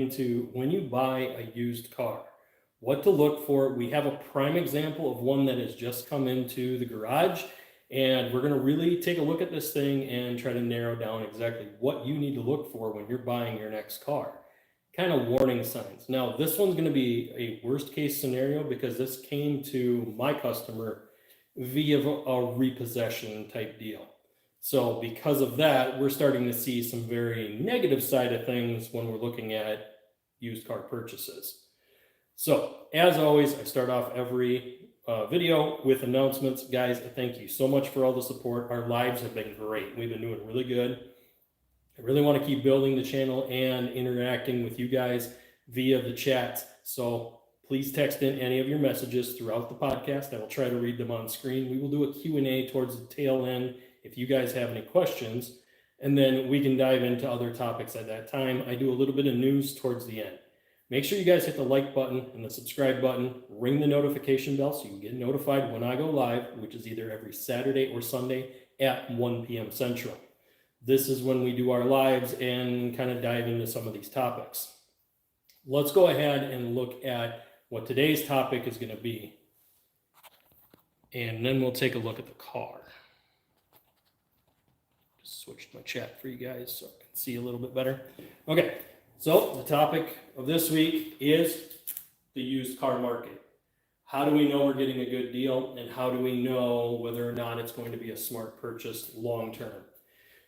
into when you buy a used car, what to look for. We have a prime example of one that has just come into the garage, and we're going to really take a look at this thing and try to narrow down exactly what you need to look for when you're buying your next car. Kind of warning signs. Now, this one's going to be a worst case scenario because this came to my customer via a repossession type deal. So because of that, we're starting to see some very negative side of things when we're looking at used car purchases. So as always, I start off every video with announcements. Guys, thank you so much for all the support. Our lives have been great. We've been doing really good. I really want to keep building the channel and interacting with you guys via the chats. So please text in any of your messages throughout the podcast. I will try to read them on screen. We will do a Q&A towards the tail end if you guys have any questions, and then we can dive into other topics at that time. I do a little bit of news towards the end. Make sure you guys hit the like button and the subscribe button, ring the notification bell so you can get notified when I go live, which is either every Saturday or Sunday at 1 p.m. Central. This is when we do our lives and kind of dive into some of these topics. Let's go ahead and look at what today's topic is going to be, and then we'll take a look at the car. Just switched my chat for you guys so I can see a little bit better. Okay, so the topic of this week is the used car market. How do we know we're getting a good deal, and how do we know whether or not it's going to be a smart purchase long term?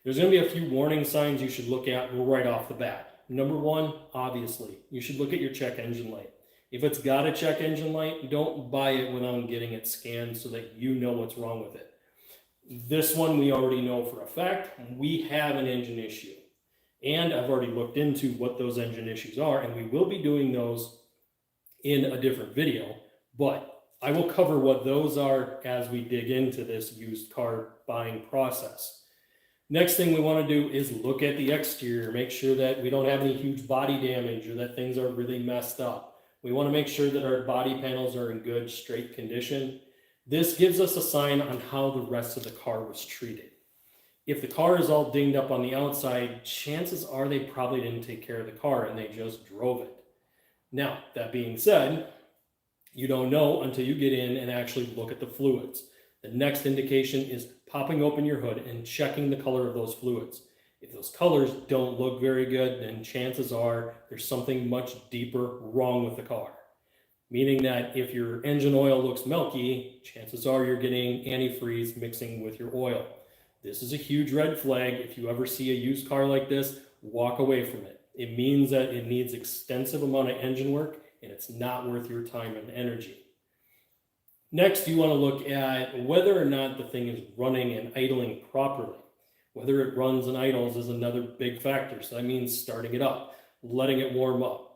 There's going to be a few warning signs you should look at right off the bat. Number one, obviously, you should look at your check engine light. If it's got a check engine light, don't buy it without getting it scanned so that you know what's wrong with it. This one we already know for a fact. We have an engine issue. And I've already looked into what those engine issues are, and we will be doing those in a different video. But I will cover what those are as we dig into this used car buying process. Next thing we want to do is look at the exterior, make sure that we don't have any huge body damage or that things are really messed up. We want to make sure that our body panels are in good, straight condition. This gives us a sign on how the rest of the car was treated. If the car is all dinged up on the outside, chances are they probably didn't take care of the car and they just drove it. Now, that being said, you don't know until you get in and actually look at the fluids. The next indication is popping open your hood and checking the color of those fluids. If those colors don't look very good, then chances are there's something much deeper wrong with the car. Meaning that if your engine oil looks milky, chances are you're getting antifreeze mixing with your oil. This is a huge red flag. If you ever see a used car like this, walk away from it. It means that it needs extensive amount of engine work and it's not worth your time and energy. Next, you want to look at whether or not the thing is running and idling properly. Whether it runs and idles is another big factor. So that means starting it up, letting it warm up.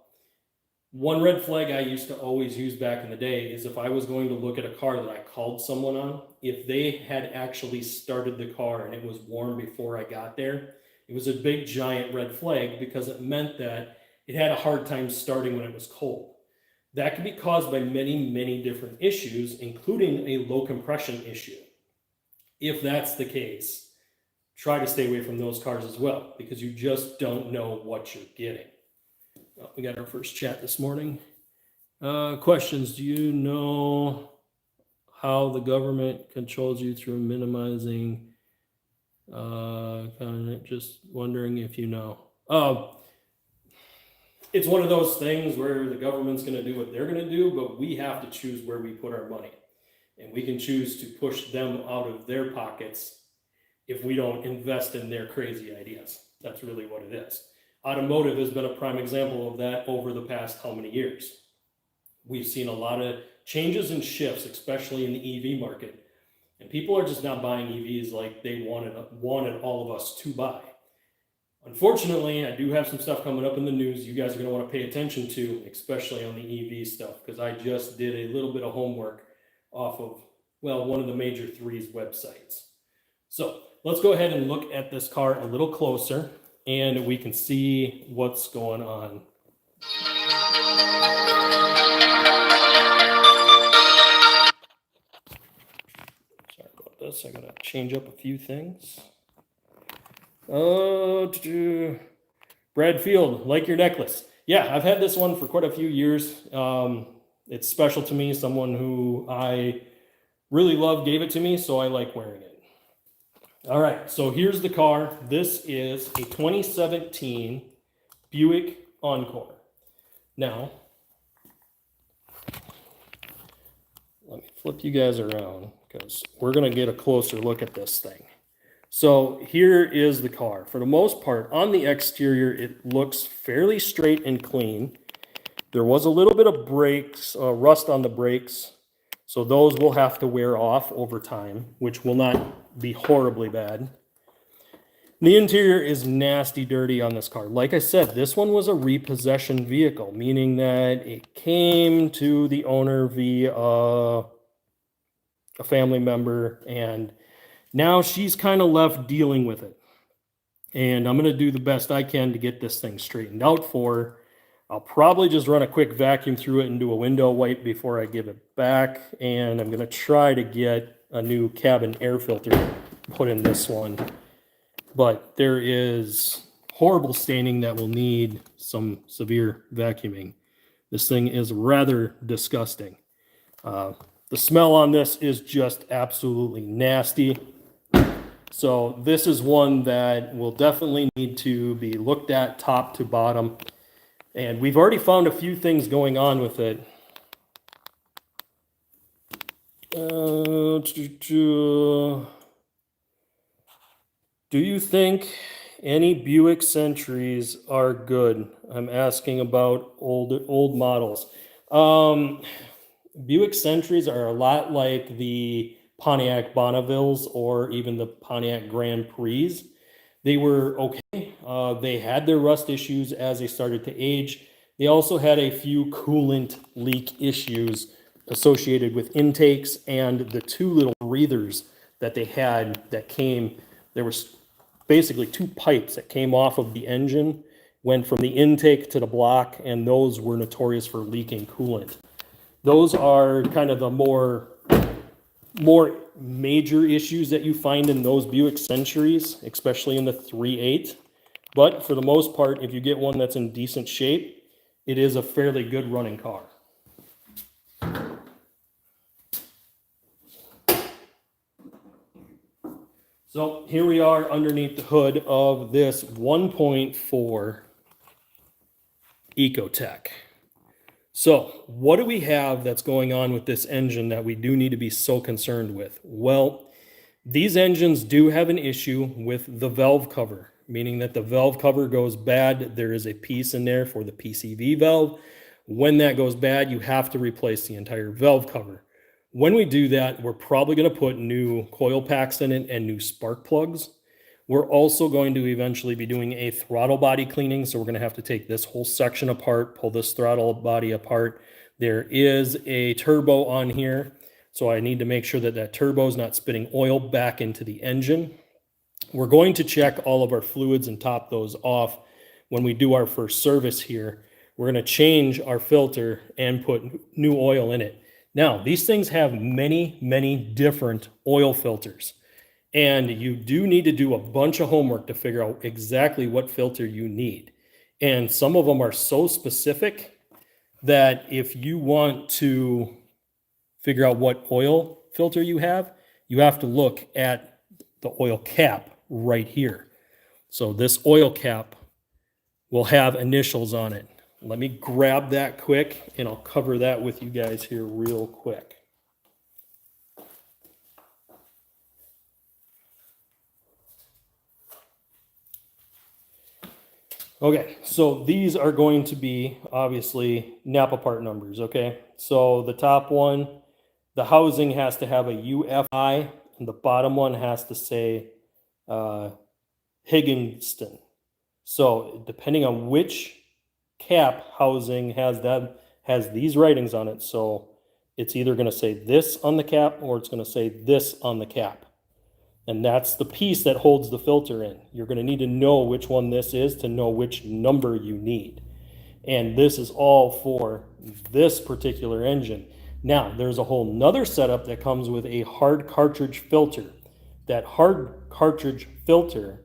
One red flag I used to always use back in the day is if I was going to look at a car that I called someone on, if they had actually started the car and it was warm before I got there, it was a big giant red flag because it meant that it had a hard time starting when it was cold. That could be caused by many, many different issues, including a low compression issue. If that's the case, try to stay away from those cars as well, because you just don't know what you're getting. Well, we got our first chat this morning. Questions. Do you know how the government controls you through minimizing? Just wondering if you know. It's one of those things where the government's going to do what they're going to do, but we have to choose where we put our money. And we can choose to push them out of their pockets if we don't invest in their crazy ideas. That's really what it is. Automotive has been a prime example of that over the past how many years. We've seen a lot of changes and shifts, especially in the EV market. And people are just not buying EVs like they wanted all of us to buy. Unfortunately, I do have some stuff coming up in the news you guys are going to want to pay attention to, especially on the EV stuff, because I just did a little bit of homework off of, well, one of the major threes websites. So let's go ahead and look at this car a little closer, and we can see what's going on. Sorry about this. I got to change up a few things. Brad Field, like your necklace. yeah, I've had this one for quite a few years. It's special to me. Someone who I really love gave it to me, so I like wearing it. All right, so here's the car. This is a 2017 Buick Encore. Now, let me flip you guys around because we're going to get a closer look at this thing. So here is the car. For the most part, on the exterior, it looks fairly straight and clean. There was a little bit of brakes, rust on the brakes, so those will have to wear off over time, which will not be horribly bad. The interior is nasty dirty on this car. Like I said, this one was a repossession vehicle, meaning that it came to the owner via a family member, and now she's kind of left dealing with it. And I'm going to do the best I can to get this thing straightened out for her. I'll probably just run a quick vacuum through it and do a window wipe before I give it back. And I'm going to try to get a new cabin air filter put in this one. But there is horrible staining that will need some severe vacuuming. This thing is rather disgusting. The smell on this is just absolutely nasty. So this is one that will definitely need to be looked at top to bottom. And we've already found a few things going on with it. Do you think any Buick Centuries are good? I'm asking about old models. Buick Centuries are a lot like the Pontiac Bonnevilles or even the Pontiac Grand Prix. They were okay. They had their rust issues as they started to age. They also had a few coolant leak issues associated with intakes and the two little breathers that they had that came. There was basically two pipes that came off of the engine, went from the intake to the block, and those were notorious for leaking coolant. Those are kind of the more major issues that you find in those Buick Centuries, especially in the 3.8. But for the most part, if you get one that's in decent shape, it is a fairly good running car. So here we are underneath the hood of this 1.4 Ecotec. So what do we have that's going on with this engine that we do need to be so concerned with? Well, these engines do have an issue with the valve cover, meaning that the valve cover goes bad. There is a piece in there for the PCV valve. When that goes bad, you have to replace the entire valve cover. When we do that, we're probably going to put new coil packs in it and new spark plugs. We're also going to eventually be doing a throttle body cleaning. So we're going to have to take this whole section apart, pull this throttle body apart. There is a turbo on here. So I need to make sure that that turbo is not spitting oil back into the engine. We're going to check all of our fluids and top those off when we do our first service here. We're going to change our filter and put new oil in it. Now, these things have many, many different oil filters. And you do need to do a bunch of homework to figure out exactly what filter you need. And some of them are so specific that if you want to figure out what oil filter you have to look at the oil cap right here. So this oil cap will have initials on it. Let me grab that quick and I'll cover that with you guys here real quick. Okay, so these are going to be obviously Napa part numbers, okay? So the top one, the housing has to have a UFI, and the bottom one has to say Higginston. So depending on which cap housing has these writings on it, so it's either going to say this on the cap or it's going to say this on the cap. And that's the piece that holds the filter in. You're going to need to know which one this is to know which number you need. And this is all for this particular engine. Now, there's a whole nother setup that comes with a hard cartridge filter. That hard cartridge filter,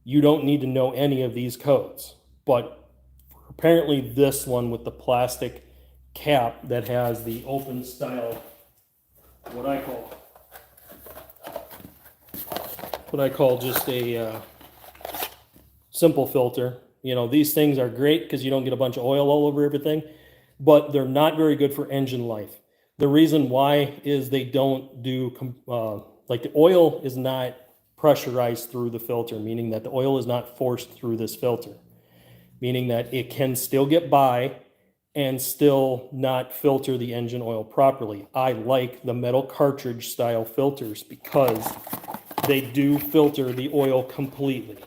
you don't need to know any of these codes. But for Apparently this one with the plastic cap that has the open style, what I call just a simple filter. You know, these things are great because you don't get a bunch of oil all over everything, but they're not very good for engine life. The reason why is they don't do, like the oil is not pressurized through the filter, meaning that the oil is not forced through this filter, meaning that it can still get by and still not filter the engine oil properly. I like the metal cartridge style filters because they do filter the oil completely.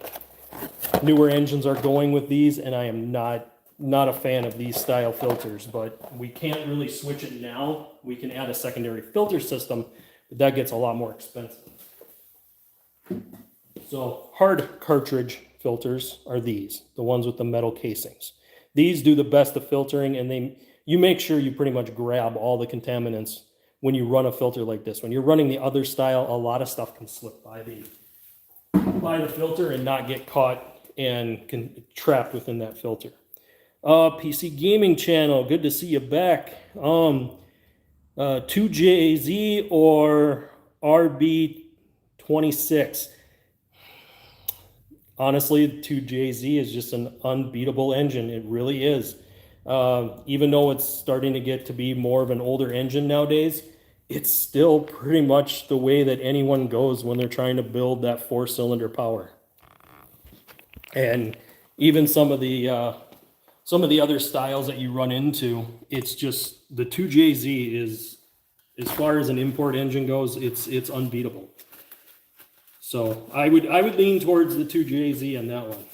Newer engines are going with these, and I am not a fan of these style filters, but we can't really switch it now. We can add a secondary filter system, but that gets a lot more expensive. So hard cartridge filters are these, the ones with the metal casings. These do the best of filtering, and you make sure you pretty much grab all the contaminants when you run a filter like this. When you're running the other style, a lot of stuff can slip by the filter and not get caught and trapped within that filter. PC Gaming Channel, good to see you back. 2JZ or RB26. Honestly, 2JZ is just an unbeatable engine. It really is. Even though it's starting to get to be more of an older engine nowadays, it's still pretty much the way that anyone goes when they're trying to build that 4-cylinder power. And even some of the other styles that you run into, it's just the 2JZ is, as far as an import engine goes, it's unbeatable. So I would lean towards the 2JZ on that one.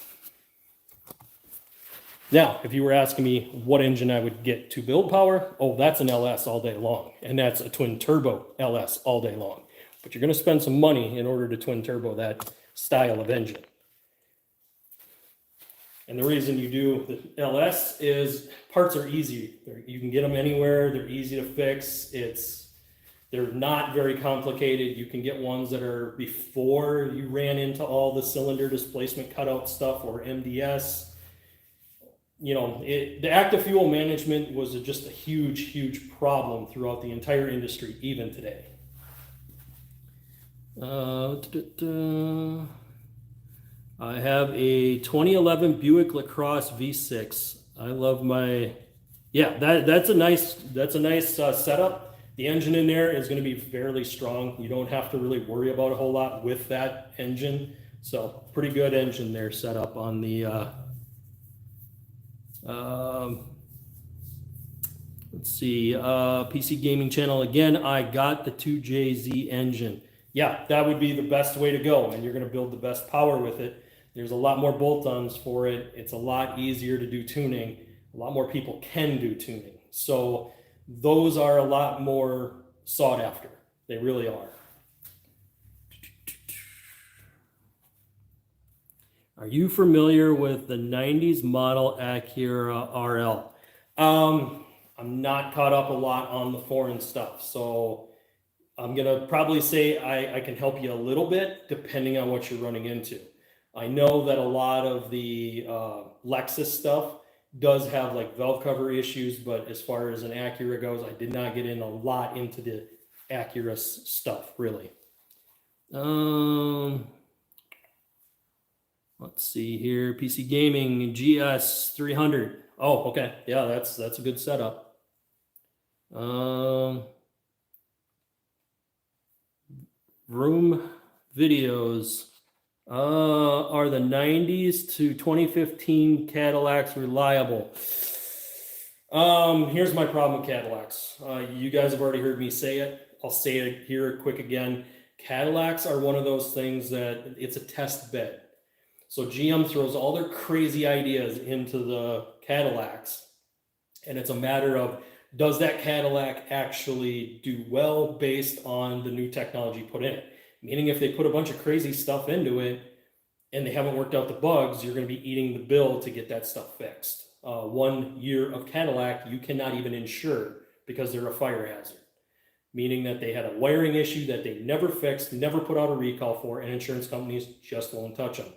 Now, if you were asking me what engine I would get to build power, oh, that's an LS all day long, and that's a twin turbo LS all day long. But you're going to spend some money in order to twin turbo that style of engine. And the reason you do the LS is parts are easy. You can get them anywhere. They're easy to fix. They're not very complicated. You can get ones that are before you ran into all the cylinder displacement cutout stuff or MDS. You know, the active fuel management was just a huge problem throughout the entire industry, even today. I have a 2011 Buick LaCrosse V6. I love my, yeah, that's a nice setup. The engine in there is going to be fairly strong. You don't have to really worry about a whole lot with that engine. So pretty good engine there set up on the, let's see, PC Gaming Channel. Again, I got the 2JZ engine. Yeah, that would be the best way to go, and you're going to build the best power with it. There's a lot more bolt-ons for it. It's a lot easier to do tuning. A lot more people can do tuning. So those are a lot more sought after. They really are. Are you familiar with the 90s model Acura RL? I'm not caught up a lot on the foreign stuff, so I'm going to probably say I can help you a little bit depending on what you're running into. I know that a lot of the Lexus stuff does have like valve cover issues, but as far as an Acura goes, I did not get in a lot into the Acura stuff, really. Let's see here, PC Gaming GS 300. Oh, okay, yeah, that's a good setup. Room videos. Are the 90s to 2015 Cadillacs reliable? Here's my problem with Cadillacs. You guys have already heard me say it. I'll say it here quick again. Cadillacs are one of those things that it's a test bed. So GM throws all their crazy ideas into the Cadillacs, and it's a matter of, does that Cadillac actually do well based on the new technology put in it? Meaning if they put a bunch of crazy stuff into it and they haven't worked out the bugs, you're going to be eating the bill to get that stuff fixed. 1 year of Cadillac, you cannot even insure because they're a fire hazard. Meaning that they had a wiring issue that they never fixed, never put out a recall for, and insurance companies just won't touch them.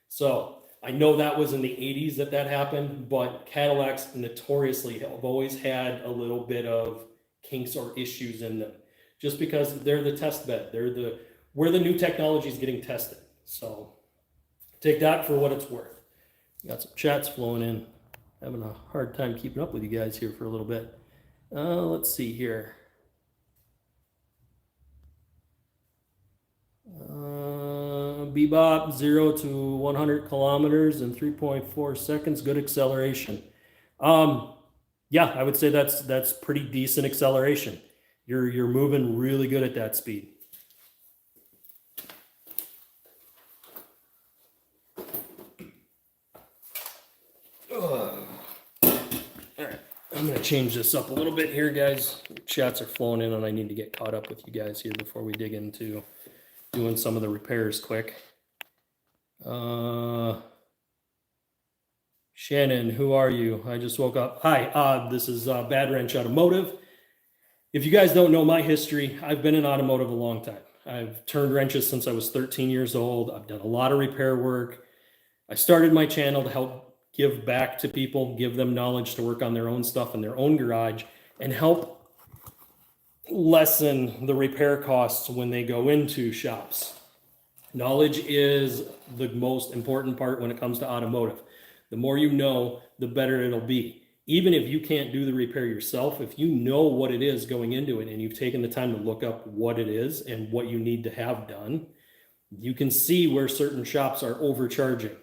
So I know that was in the 80s that happened, but Cadillacs notoriously have always had a little bit of kinks or issues in them, just because they're the test bed. They're where the new technology is getting tested. So take that for what it's worth. Got some chats flowing in. Having a hard time keeping up with you guys here for a little bit. Let's see here. Bebop 0 to 100 kilometers in 3.4 seconds. Good acceleration. Yeah, I would say that's pretty decent acceleration. You're moving really good at that speed. All right, I'm gonna change this up a little bit here, guys. Chats are flowing in, and I need to get caught up with you guys here before we dig into doing some of the repairs quick. Shannon, who are you? I just woke up. Hi, this is Bad Wrench Automotive. If you guys don't know my history, I've been in automotive a long time. I've turned wrenches since I was 13 years old. I've done a lot of repair work. I started my channel to help give back to people, give them knowledge to work on their own stuff in their own garage, and help lessen the repair costs when they go into shops. Knowledge is the most important part when it comes to automotive. The more you know, the better it'll be. Even if you can't do the repair yourself, if you know what it is going into it and you've taken the time to look up what it is and what you need to have done, you can see where certain shops are overcharging.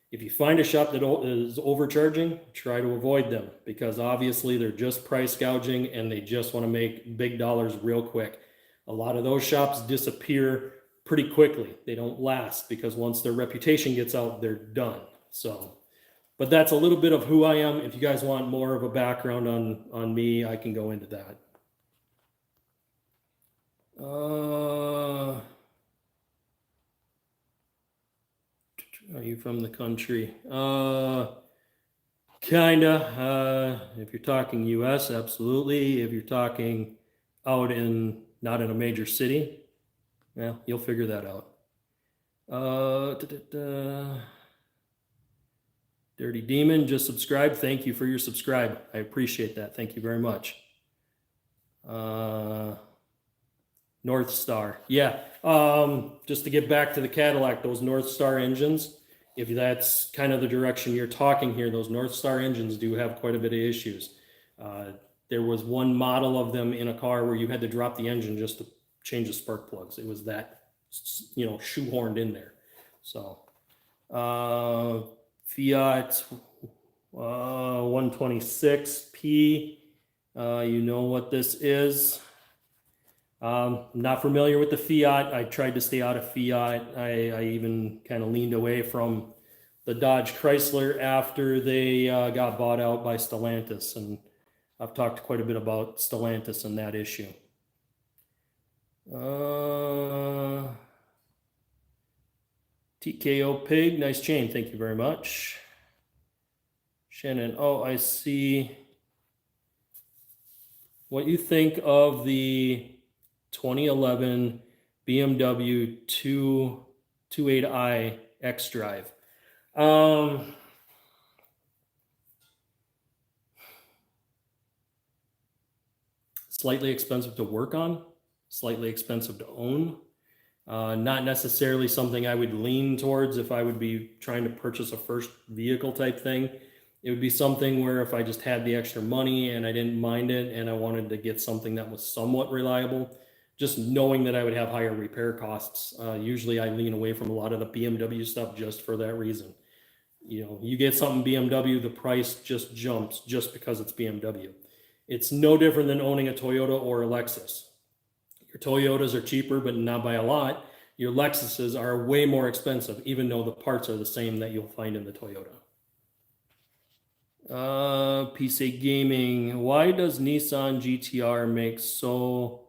If you find a shop that is overcharging, try to avoid them, because obviously they're just price gouging and they just want to make big dollars real quick. A lot of those shops disappear pretty quickly. They don't last, because once their reputation gets out, they're done. So, but that's a little bit of who I am. If you guys want more of a background on me, I can go into that. Are you from the country? Kinda. If you're talking US, absolutely. If you're talking out not in a major city, well, you'll figure that out. Dirty Demon just subscribed. Thank you for your subscribe. I appreciate that. Thank you very much. North Star. Yeah. Just to get back to the Cadillac, those North Star engines, if that's kind of the direction you're talking here, those North Star engines do have quite a bit of issues. There was one model of them in a car where you had to drop the engine just to change the spark plugs. It was that, shoehorned in there. So, Fiat 126P, you know what this is. Not familiar with the Fiat. I tried to stay out of Fiat. I even kind of leaned away from the Dodge Chrysler after they got bought out by Stellantis, and I've talked quite a bit about Stellantis and that issue. TKO Pig, nice chain. Thank you very much. Shannon, oh, I see. What you think of the 2011 BMW 228i X-Drive? Slightly expensive to work on, slightly expensive to own. Not necessarily something I would lean towards if I would be trying to purchase a first vehicle type thing. It would be something where if I just had the extra money and I didn't mind it and I wanted to get something that was somewhat reliable, just knowing that I would have higher repair costs. Usually I lean away from a lot of the BMW stuff just for that reason. You get something BMW, the price just jumps just because it's BMW. It's no different than owning a Toyota or a Lexus. Your Toyotas are cheaper, but not by a lot. Your Lexuses are way more expensive, even though the parts are the same that you'll find in the Toyota. PC Gaming, why does Nissan GTR make so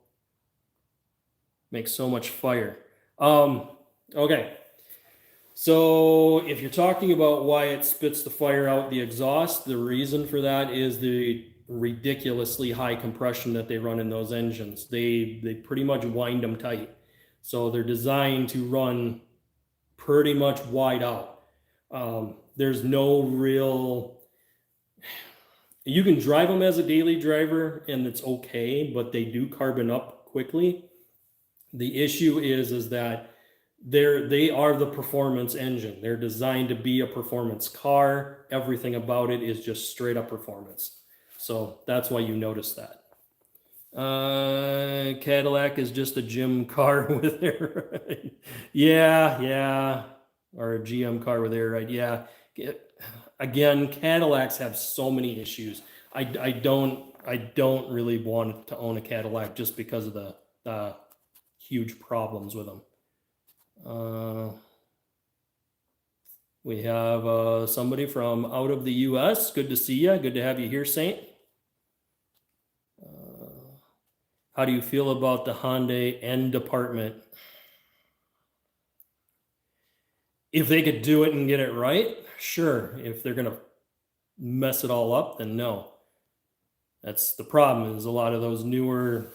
much fire? Okay. So if you're talking about why it spits the fire out the exhaust, the reason for that is the ridiculously high compression that they run in those engines. They pretty much wind them tight. So they're designed to run pretty much wide out. There's no real, you can drive them as a daily driver and it's okay, but they do carbon up quickly. The issue is that they are the performance engine. They're designed to be a performance car. Everything about it is just straight up performance. So that's why you notice that. Cadillac is just a gym car with air ride. Yeah. Or a GM car with air ride. Yeah. Again, Cadillacs have so many issues. I don't really want to own a Cadillac just because of the huge problems with them. We have somebody from out of the US. Good to see you. Good to have you here, Saint. How do you feel about the Hyundai N department? If they could do it and get it right, sure. If they're going to mess it all up, then no. That's the problem, is a lot of those newer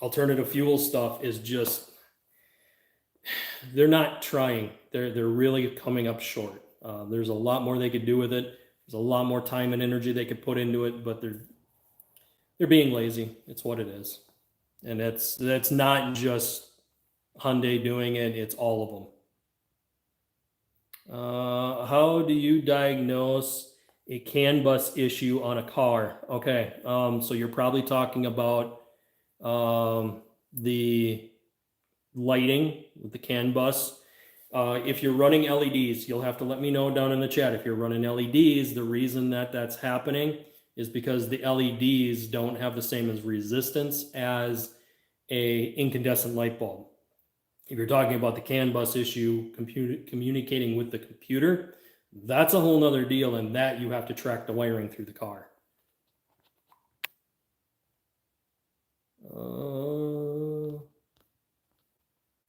alternative fuel stuff is just, they're not trying. They're really coming up short. There's a lot more they could do with it. There's a lot more time and energy they could put into it, but they're being lazy. It's what it is. And that's not just Hyundai doing it, it's all of them. How do you diagnose a CAN bus issue on a car? Okay, so you're probably talking about the lighting with the CAN bus. If you're running LEDs, you'll have to let me know down in the chat. If you're running LEDs, the reason that's happening is because the LEDs don't have the same as resistance as a incandescent light bulb. If you're talking about the CAN bus issue, communicating with the computer, that's a whole nother deal, and that you have to track the wiring through the car.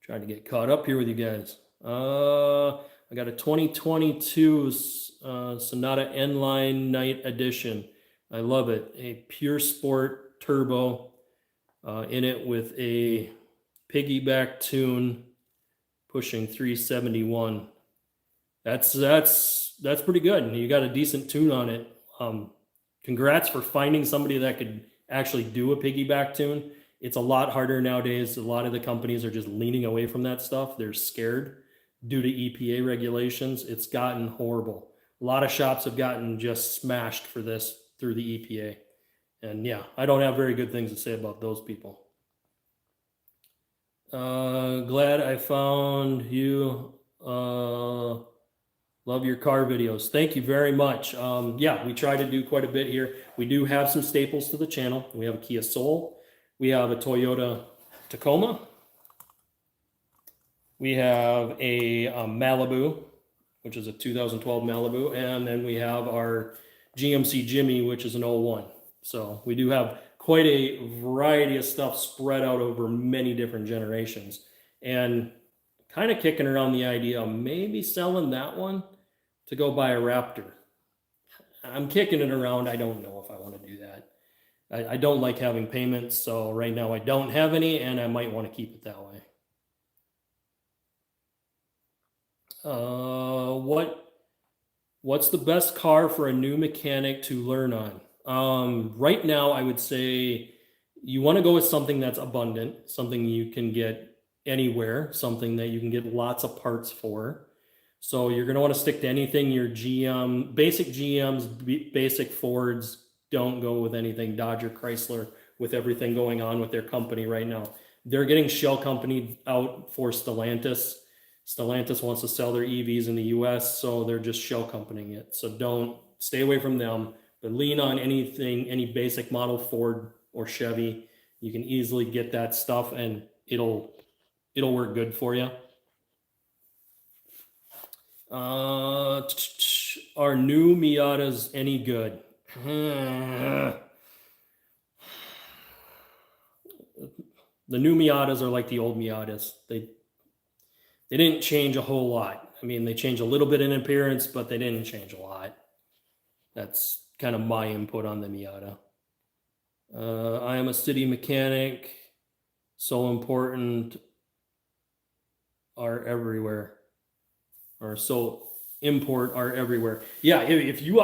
Trying to get caught up here with you guys. I got a 2022 Sonata N-Line Night Edition. I love it. A pure sport turbo in it with a piggyback tune pushing 371. That's pretty good. And you got a decent tune on it. Congrats for finding somebody that could actually do a piggyback tune. It's a lot harder nowadays. A lot of the companies are just leaning away from that stuff. They're scared due to EPA regulations. It's gotten horrible. A lot of shops have gotten just smashed for this through the EPA. And yeah, I don't have very good things to say about those people. Glad I found you. Love your car videos. Thank you very much. Yeah, we try to do quite a bit here. We do have some staples to the channel. We have a Kia Soul. We have a Toyota Tacoma. We have a Malibu, which is a 2012 Malibu. And then we have our GMC Jimmy, which is an 01. So we do have quite a variety of stuff spread out over many different generations. And kind of kicking around the idea of maybe selling that one to go buy a Raptor. I'm kicking it around. I don't know if I want to do that. I don't like having payments, so right now I don't have any, and I might want to keep it that way. What's the best car for a new mechanic to learn on? Right now, I would say you want to go with something that's abundant, something you can get anywhere, something that you can get lots of parts for. So you're going to want to stick to anything your GM, basic GMs, basic Fords. Don't go with anything Dodge or Chrysler with everything going on with their company right now. They're getting shell companied out for Stellantis. Stellantis wants to sell their EVs in the US, so they're just shell companying it. So don't stay away from them, but lean on anything, any basic model Ford or Chevy. You can easily get that stuff and it'll work good for you. Are new Miatas any good? The new Miatas are like the old Miatas. They didn't change a whole lot. I mean, they changed a little bit in appearance, but they didn't change a lot. That's kind of my input on the Miata. I am a city mechanic. So important. Are everywhere. Or so import are everywhere. Yeah, if you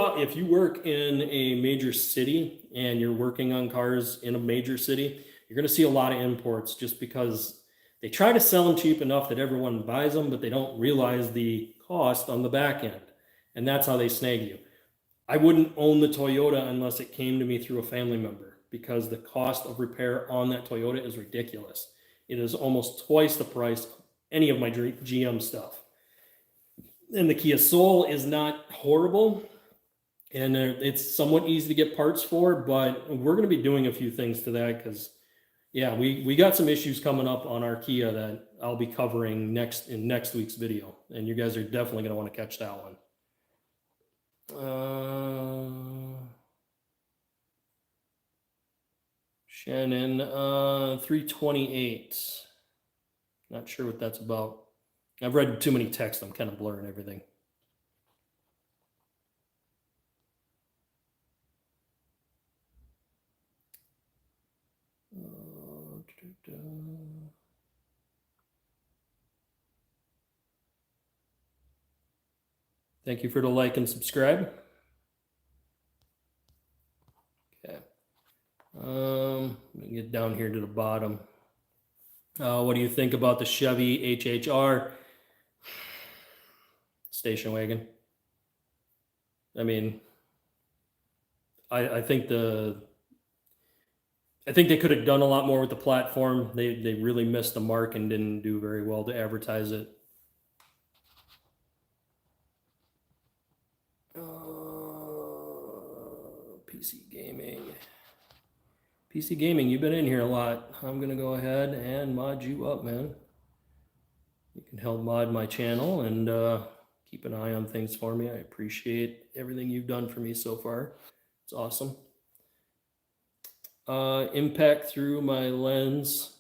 work in a major city and you're working on cars in a major city, you're going to see a lot of imports just because they try to sell them cheap enough that everyone buys them, but they don't realize the cost on the back end. And that's how they snag you. I wouldn't own the Toyota unless it came to me through a family member, because the cost of repair on that Toyota is ridiculous. It is almost twice the price of any of my GM stuff. And the Kia Soul is not horrible, and it's somewhat easy to get parts for, but we're going to be doing a few things to that because, yeah, we got some issues coming up on our Kia that I'll be covering in next week's video, and you guys are definitely going to want to catch that one. Shannon, 328. Not sure what that's about. I've read too many texts. I'm kind of blurring everything. Thank you for the like and subscribe. Okay. Let me get down here to the bottom. What do you think about the Chevy HHR station wagon? I mean, I think they could have done a lot more with the platform. They really missed the mark and didn't do very well to advertise it. PC Gaming, you've been in here a lot. I'm going to go ahead and mod you up, man. You can help mod my channel and keep an eye on things for me. I appreciate everything you've done for me so far. It's awesome. Impact through my lens.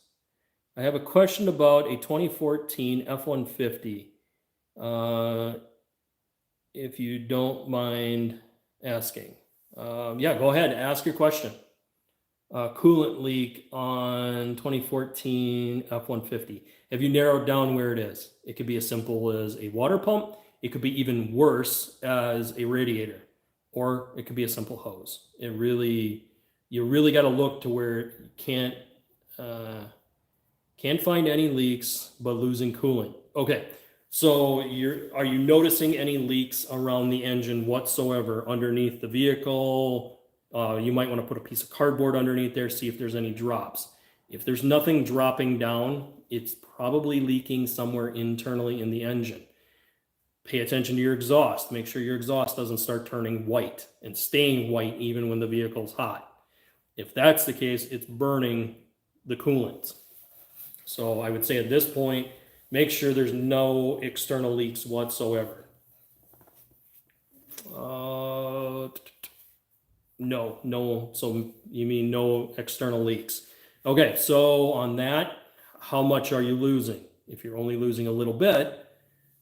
I have a question about a 2014 F-150. If you don't mind asking. Yeah, go ahead, ask your question. Coolant leak on 2014 F-150. Have you narrowed down where it is? It could be as simple as a water pump. It could be even worse as a radiator, or it could be a simple hose. You really got to look to where you can't find any leaks, but losing coolant. Okay, so are you noticing any leaks around the engine whatsoever underneath the vehicle? You might want to put a piece of cardboard underneath there, see if there's any drops. If there's nothing dropping down, it's probably leaking somewhere internally in the engine. Pay attention to your exhaust. Make sure your exhaust doesn't start turning white and staying white even when the vehicle's hot. If that's the case, it's burning the coolant. So I would say at this point, make sure there's no external leaks whatsoever. No. So you mean no external leaks. Okay, so on that, how much are you losing? If you're only losing a little bit,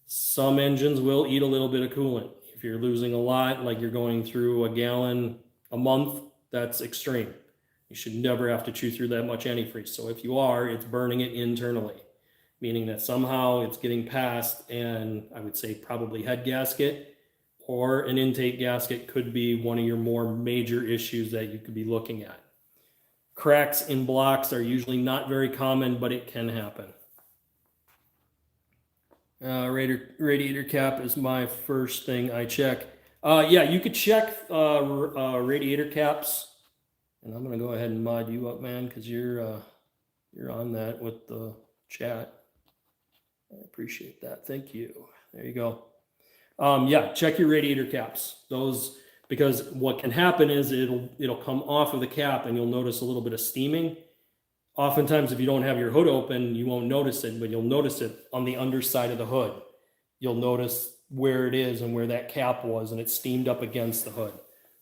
some engines will eat a little bit of coolant. If you're losing a lot, like you're going through a gallon a month, that's extreme. You should never have to chew through that much antifreeze. So if you are, it's burning it internally, meaning that somehow it's getting past, and I would say probably head gasket or an intake gasket could be one of your more major issues that you could be looking at. Cracks in blocks are usually not very common, but it can happen. Radiator cap is my first thing I check. Yeah, you could check radiator caps. And I'm going to go ahead and mod you up, man, because you're on that with the chat. I appreciate that. Thank you. There you go. Yeah, check your radiator caps. Those, because what can happen is it'll come off of the cap and you'll notice a little bit of steaming. Oftentimes, if you don't have your hood open, you won't notice it, but you'll notice it on the underside of the hood. You'll notice where it is and where that cap was, and it's steamed up against the hood.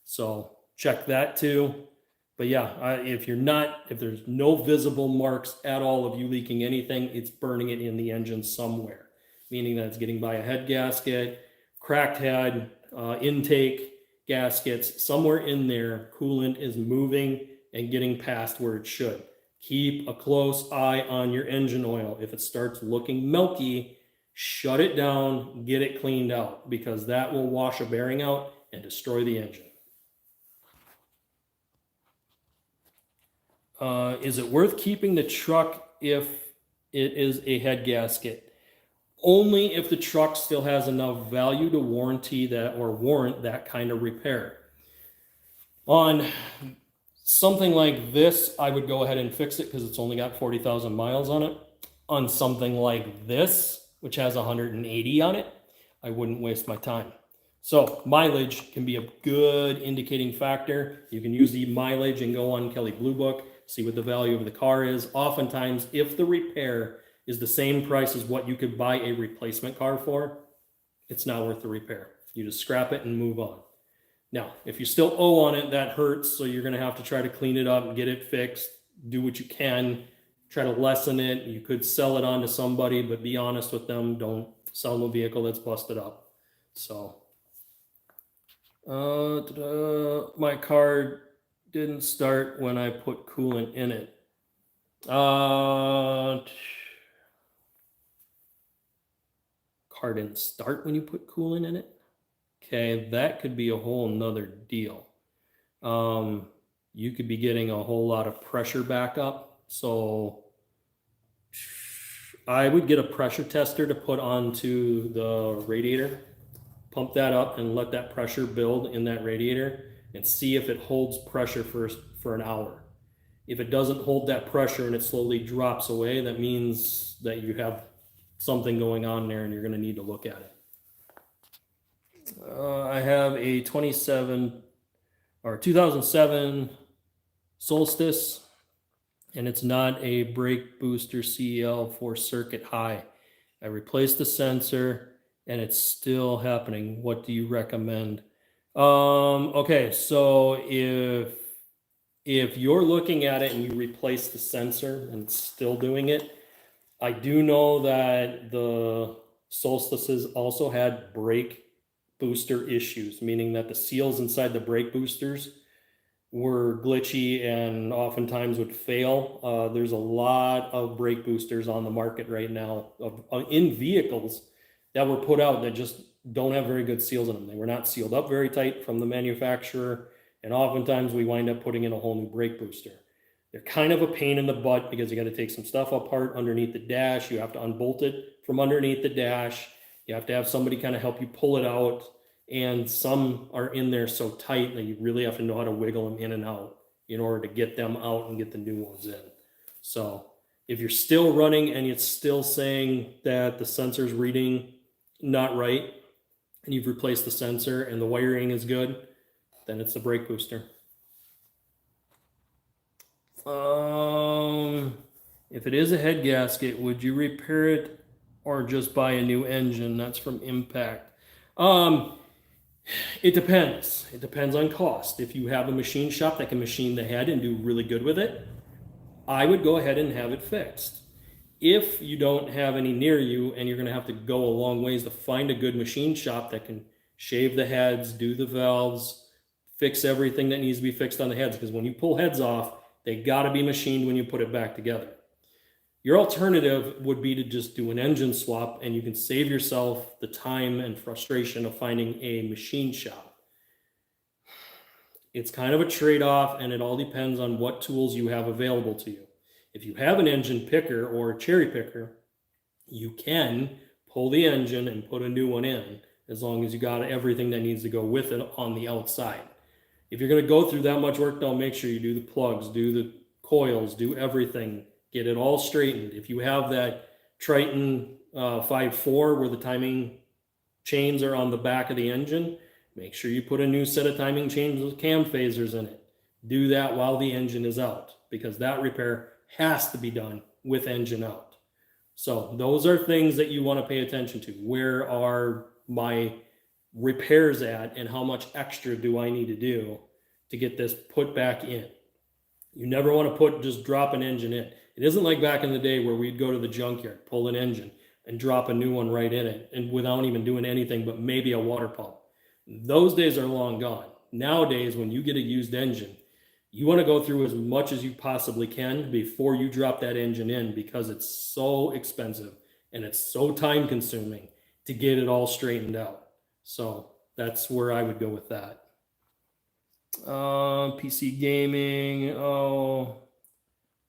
So check that too. But yeah, if there's no visible marks at all of you leaking anything, it's burning it in the engine somewhere, meaning that it's getting by a head gasket, cracked head, intake gaskets, somewhere in there, coolant is moving and getting past where it should. Keep a close eye on your engine oil. If it starts looking milky, shut it down, get it cleaned out, because that will wash a bearing out and destroy the engine. Is it worth keeping the truck if it is a head gasket? Only if the truck still has enough value to warranty that or warrant that kind of repair. On something like this, I would go ahead and fix it because it's only got 40,000 miles on it. On something like this, which has 180 on it, I wouldn't waste my time. So mileage can be a good indicating factor. You can use the mileage and go on Kelley Blue Book, see what the value of the car is. Oftentimes, if the repair is the same price as what you could buy a replacement car for, it's not worth the repair. You just scrap it and move on. Now, if you still owe on it, that hurts, so you're going to have to try to clean it up and get it fixed. Do what you can. Try to lessen it. You could sell it on to somebody, but be honest with them. Don't sell them a vehicle that's busted up. So, my car didn't start when I put coolant in it. Car didn't start when you put coolant in it? Okay, that could be a whole nother deal. You could be getting a whole lot of pressure back up. So I would get a pressure tester to put onto the radiator, pump that up and let that pressure build in that radiator and see if it holds pressure for an hour. If it doesn't hold that pressure and it slowly drops away, that means that you have something going on there and you're going to need to look at it. I have a 2007 Solstice, and it's not a brake booster CEL for circuit high. I replaced the sensor and it's still happening. What do you recommend? Okay, so if you're looking at it and you replace the sensor and it's still doing it, I do know that the Solstices also had brake booster issues, meaning that the seals inside the brake boosters were glitchy and oftentimes would fail. There's a lot of brake boosters on the market right now in vehicles that were put out that just don't have very good seals in them. They were not sealed up very tight from the manufacturer, and oftentimes we wind up putting in a whole new brake booster. They're kind of a pain in the butt because you got to take some stuff apart underneath the dash. You have to unbolt it from underneath the dash. You have to have somebody kind of help you pull it out. And some are in there so tight that you really have to know how to wiggle them in and out in order to get them out and get the new ones in. So if you're still running and it's still saying that the sensor's reading not right, and you've replaced the sensor and the wiring is good, then it's the brake booster. If it is a head gasket, would you repair it or just buy a new engine? That's from Impact. It depends. It depends on cost. If you have a machine shop that can machine the head and do really good with it, I would go ahead and have it fixed. If you don't have any near you and you're going to have to go a long ways to find a good machine shop that can shave the heads, do the valves, fix everything that needs to be fixed on the heads, because when you pull heads off, they got to be machined when you put it back together. Your alternative would be to just do an engine swap, and you can save yourself the time and frustration of finding a machine shop. It's kind of a trade-off, and it all depends on what tools you have available to you. If you have an engine picker or a cherry picker, you can pull the engine and put a new one in, as long as you got everything that needs to go with it on the outside. If you're going to go through that much work, though, make sure you do the plugs, do the coils, do everything. Get it all straightened. If you have that Triton 5.4 where the timing chains are on the back of the engine, make sure you put a new set of timing chains with cam phasers in it. Do that while the engine is out, because that repair has to be done with engine out. So those are things that you want to pay attention to. Where are my repairs at, and how much extra do I need to do to get this put back in? You never want to just drop an engine in. It isn't like back in the day where we'd go to the junkyard, pull an engine, and drop a new one right in it, and without even doing anything but maybe a water pump. Those days are long gone. Nowadays, when you get a used engine, you want to go through as much as you possibly can before you drop that engine in, because it's so expensive and it's so time consuming to get it all straightened out. So that's where I would go with that. PC gaming, oh,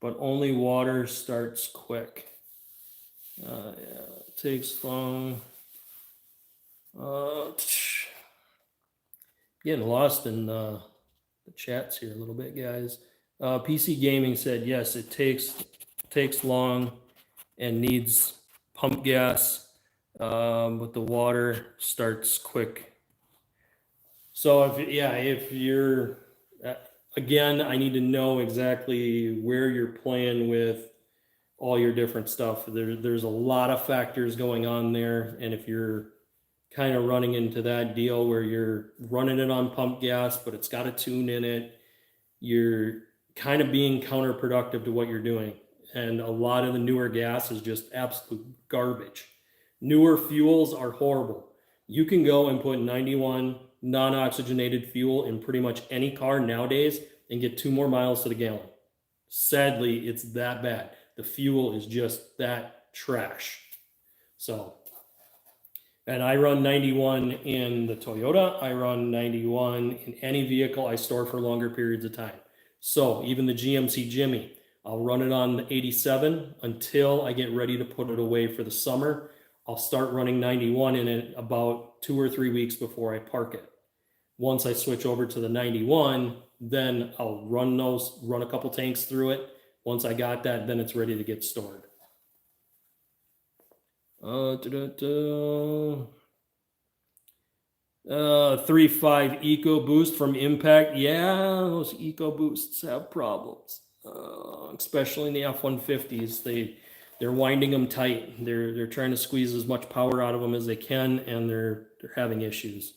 but only water starts quick. Yeah, it takes long. Getting lost in the chats here a little bit, guys. PC gaming said yes, it takes long and needs pump gas, but the water starts quick. So if you're again, I need to know exactly where you're playing with all your different stuff. There's a lot of factors going on there, and if you're kind of running into that deal where you're running it on pump gas, but it's got a tune in it, you're kind of being counterproductive to what you're doing. And a lot of the newer gas is just absolute garbage. Newer fuels are horrible. You can go and put 91 non-oxygenated fuel in pretty much any car nowadays and get 2 more miles to the gallon. Sadly, it's that bad. The fuel is just that trash. So, and I run 91 in the Toyota. I run 91 in any vehicle I store for longer periods of time. So even the GMC Jimmy, I'll run it on the 87 until I get ready to put it away for the summer. I'll start running 91 in it about 2 or 3 weeks before I park it. Once I switch over to the 91, then I'll run a couple tanks through it. Once I got that, then it's ready to get stored. 3.5 EcoBoost from Impact. Yeah, those EcoBoosts have problems, especially in the F-150s. They're winding them tight. They're trying to squeeze as much power out of them as they can, and they're having issues.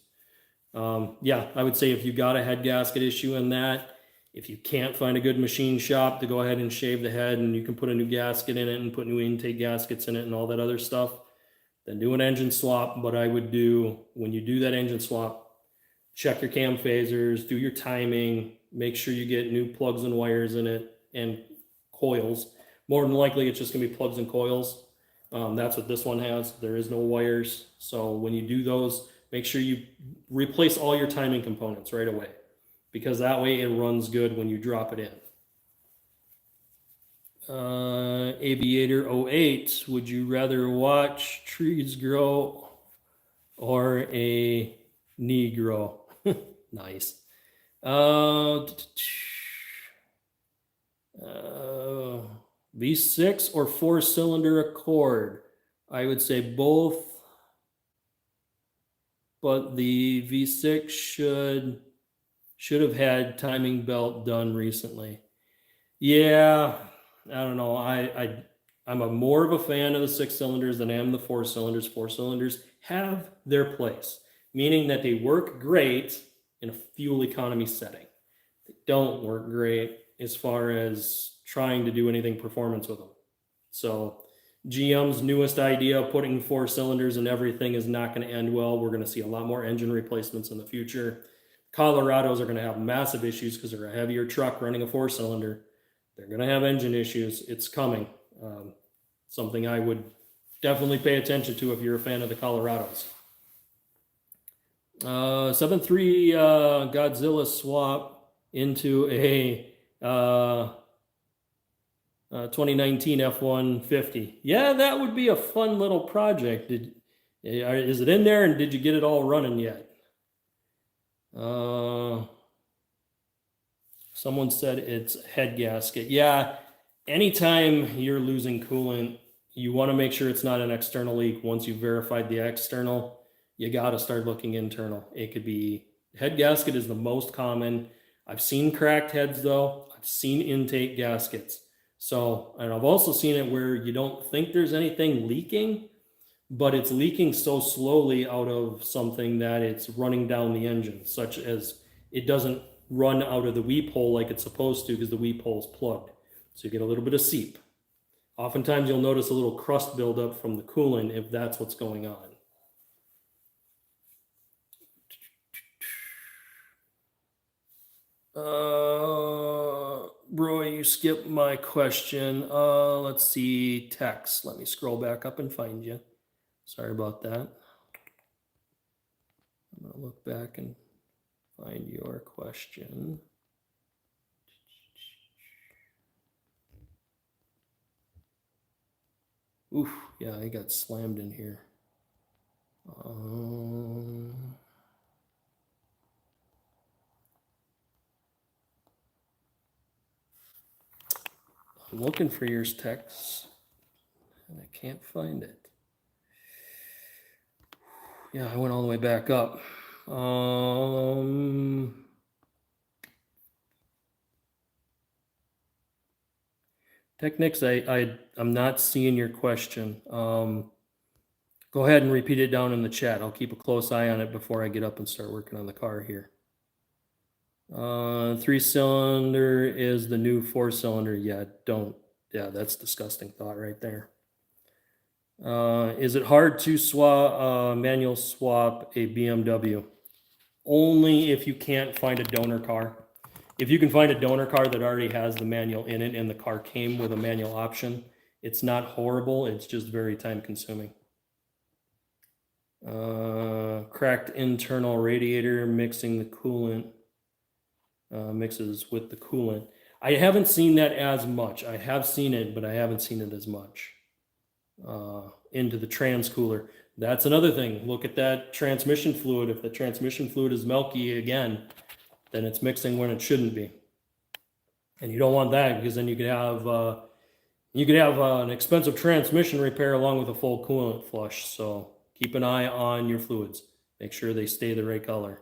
Yeah, I would say if you got a head gasket issue in that, if you can't find a good machine shop to go ahead and shave the head and you can put a new gasket in it and put new intake gaskets in it and all that other stuff, then do an engine swap. But I would do, when you do that engine swap, check your cam phasers, do your timing, make sure you get new plugs and wires in it and coils. More than likely, it's just going to be plugs and coils. That's what this one has. There is no wires. So when you do those, make sure you replace all your timing components right away, because that way it runs good when you drop it in. Aviator 08, would you rather watch trees grow or a knee grow? Nice. V6 or 4-cylinder Accord? I would say both, but the V6 should have had timing belt done recently. Yeah, I don't know. I'm more of a fan of the 6 cylinders than I am the 4 cylinders. 4 cylinders have their place, meaning that they work great in a fuel economy setting. They don't work great as far as trying to do anything performance with them. So GM's newest idea of putting 4 cylinders in everything is not going to end well. We're going to see a lot more engine replacements in the future. Colorados are going to have massive issues because they're a heavier truck running a 4-cylinder. They're going to have engine issues. It's coming. Something I would definitely pay attention to if you're a fan of the Colorados. 7.3 Godzilla swap into a 2019 F-150. Yeah, that would be a fun little project. Is it in there, and did you get it all running yet? Someone said it's head gasket. Yeah, anytime you're losing coolant, you want to make sure it's not an external leak. Once you've verified the external, you got to start looking internal. It could be head gasket is the most common. I've seen cracked heads though. I've seen intake gaskets. So, and I've also seen it where you don't think there's anything leaking, but it's leaking so slowly out of something that it's running down the engine, such as it doesn't run out of the weep hole like it's supposed to because the weep hole is plugged. So you get a little bit of seep. Oftentimes you'll notice a little crust buildup from the coolant if that's what's going on. Bro, you skipped my question. Let's see, text. Let me scroll back up and find you. Sorry about that. I'm going to look back and find your question. Oof, yeah, I got slammed in here. I'm looking for your text, and I can't find it. Yeah, I went all the way back up. Technics, I'm not seeing your question. Go ahead and repeat it down in the chat. I'll keep a close eye on it before I get up and start working on the car here. 3-cylinder is the new 4-cylinder. Yeah, that's disgusting thought right there. Is it hard to manual swap a BMW? Only if you can't find a donor car. If you can find a donor car that already has the manual in it and the car came with a manual option, it's not horrible. It's just very time consuming. Cracked internal radiator mixing the coolant. Mixes with the coolant. I haven't seen that as much. I have seen it, but I haven't seen it as much. Into the trans cooler. That's another thing. Look at that transmission fluid. If the transmission fluid is milky again, then it's mixing when it shouldn't be. And you don't want that, because then you could have an expensive transmission repair along with a full coolant flush. So keep an eye on your fluids. Make sure they stay the right color.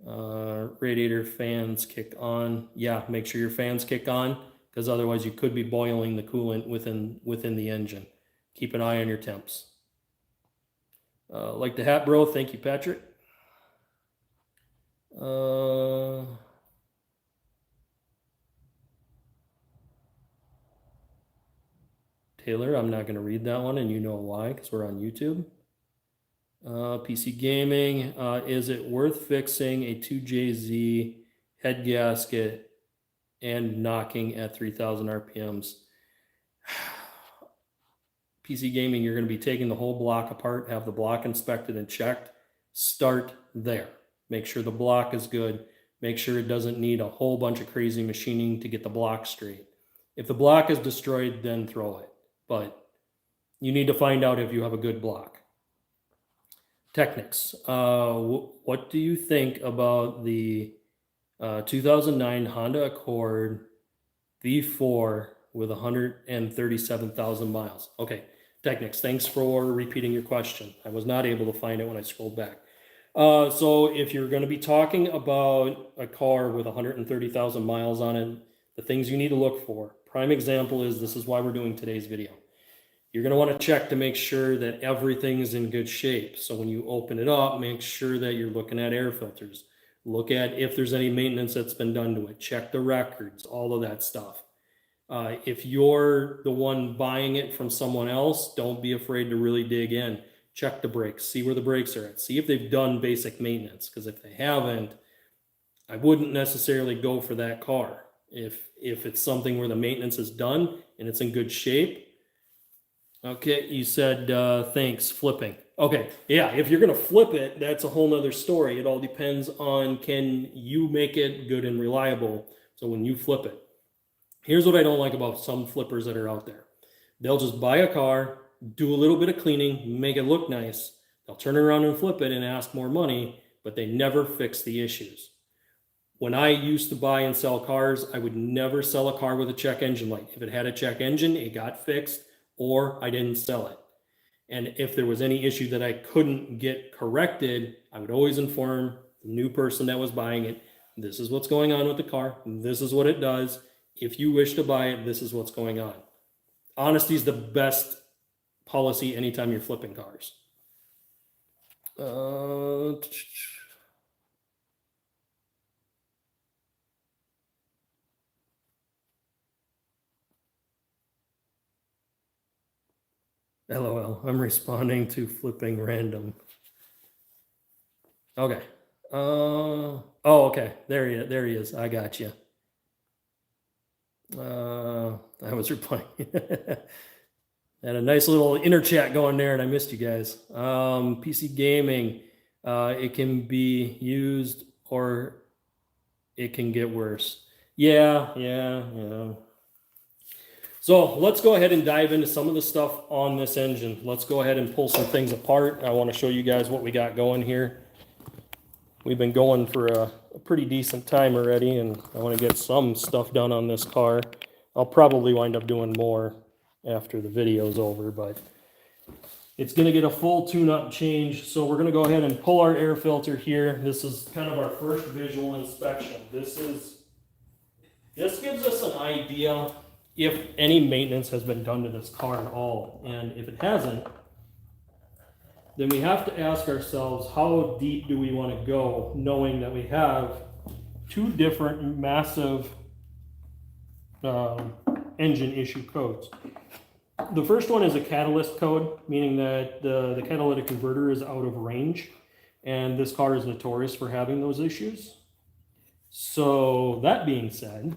Radiator fans kick on. Yeah, make sure your fans kick on, because otherwise you could be boiling the coolant within the engine. Keep an eye on your temps. Like the hat, bro. Thank you, Patrick. Taylor, I'm not going to read that one, and you know why, because we're on YouTube. PC gaming, is it worth fixing a 2JZ head gasket and knocking at 3,000 RPMs? PC gaming, you're going to be taking the whole block apart, have the block inspected and checked. Start there. Make sure the block is good. Make sure it doesn't need a whole bunch of crazy machining to get the block straight. If the block is destroyed, then throw it. But you need to find out if you have a good block. Technics. What do you think about the 2009 Honda Accord V4 with 137,000 miles? Okay, Technics, thanks for repeating your question. I was not able to find it when I scrolled back. So if you're going to be talking about a car with 130,000 miles on it, the things you need to look for. Prime example is, this is why we're doing today's video. You're going to want to check to make sure that everything is in good shape. So when you open it up, make sure that you're looking at air filters. Look at if there's any maintenance that's been done to it. Check the records, all of that stuff. If you're the one buying it from someone else, don't be afraid to really dig in. Check the brakes, see where the brakes are at. See if they've done basic maintenance, because if they haven't, I wouldn't necessarily go for that car. If it's something where the maintenance is done and it's in good shape. Okay, you said thanks, flipping. Okay, yeah, if you're going to flip it, that's a whole nother story. It all depends on, can you make it good and reliable so when you flip it. Here's what I don't like about some flippers that are out there. They'll just buy a car, do a little bit of cleaning, make it look nice. They'll turn it around and flip it and ask more money, but they never fix the issues. When I used to buy and sell cars, I would never sell a car with a check engine light. If it had a check engine, it got fixed, or I didn't sell it. And if there was any issue that I couldn't get corrected, I would always inform the new person that was buying it, this is what's going on with the car, this is what it does. If you wish to buy it, this is what's going on. Honesty is the best policy anytime you're flipping cars. LOL, I'm responding to flipping random. Okay. Oh, okay. There he is. I got you. I was replying. Had a nice little inner chat going there, and I missed you guys. PC gaming, it can be used or it can get worse. Yeah. So let's go ahead and dive into some of the stuff on this engine. Let's go ahead and pull some things apart. I want to show you guys what we got going here. We've been going for a pretty decent time already, and I want to get some stuff done on this car. I'll probably wind up doing more after the video's over, but it's going to get a full tune-up change. So we're going to go ahead and pull our air filter here. This is kind of our first visual inspection. This gives us an idea if any maintenance has been done to this car at all. And if it hasn't, then we have to ask ourselves, how deep do we want to go, knowing that we have two different massive engine issue codes. The first one is a catalyst code, meaning that the catalytic converter is out of range, and this car is notorious for having those issues. So that being said,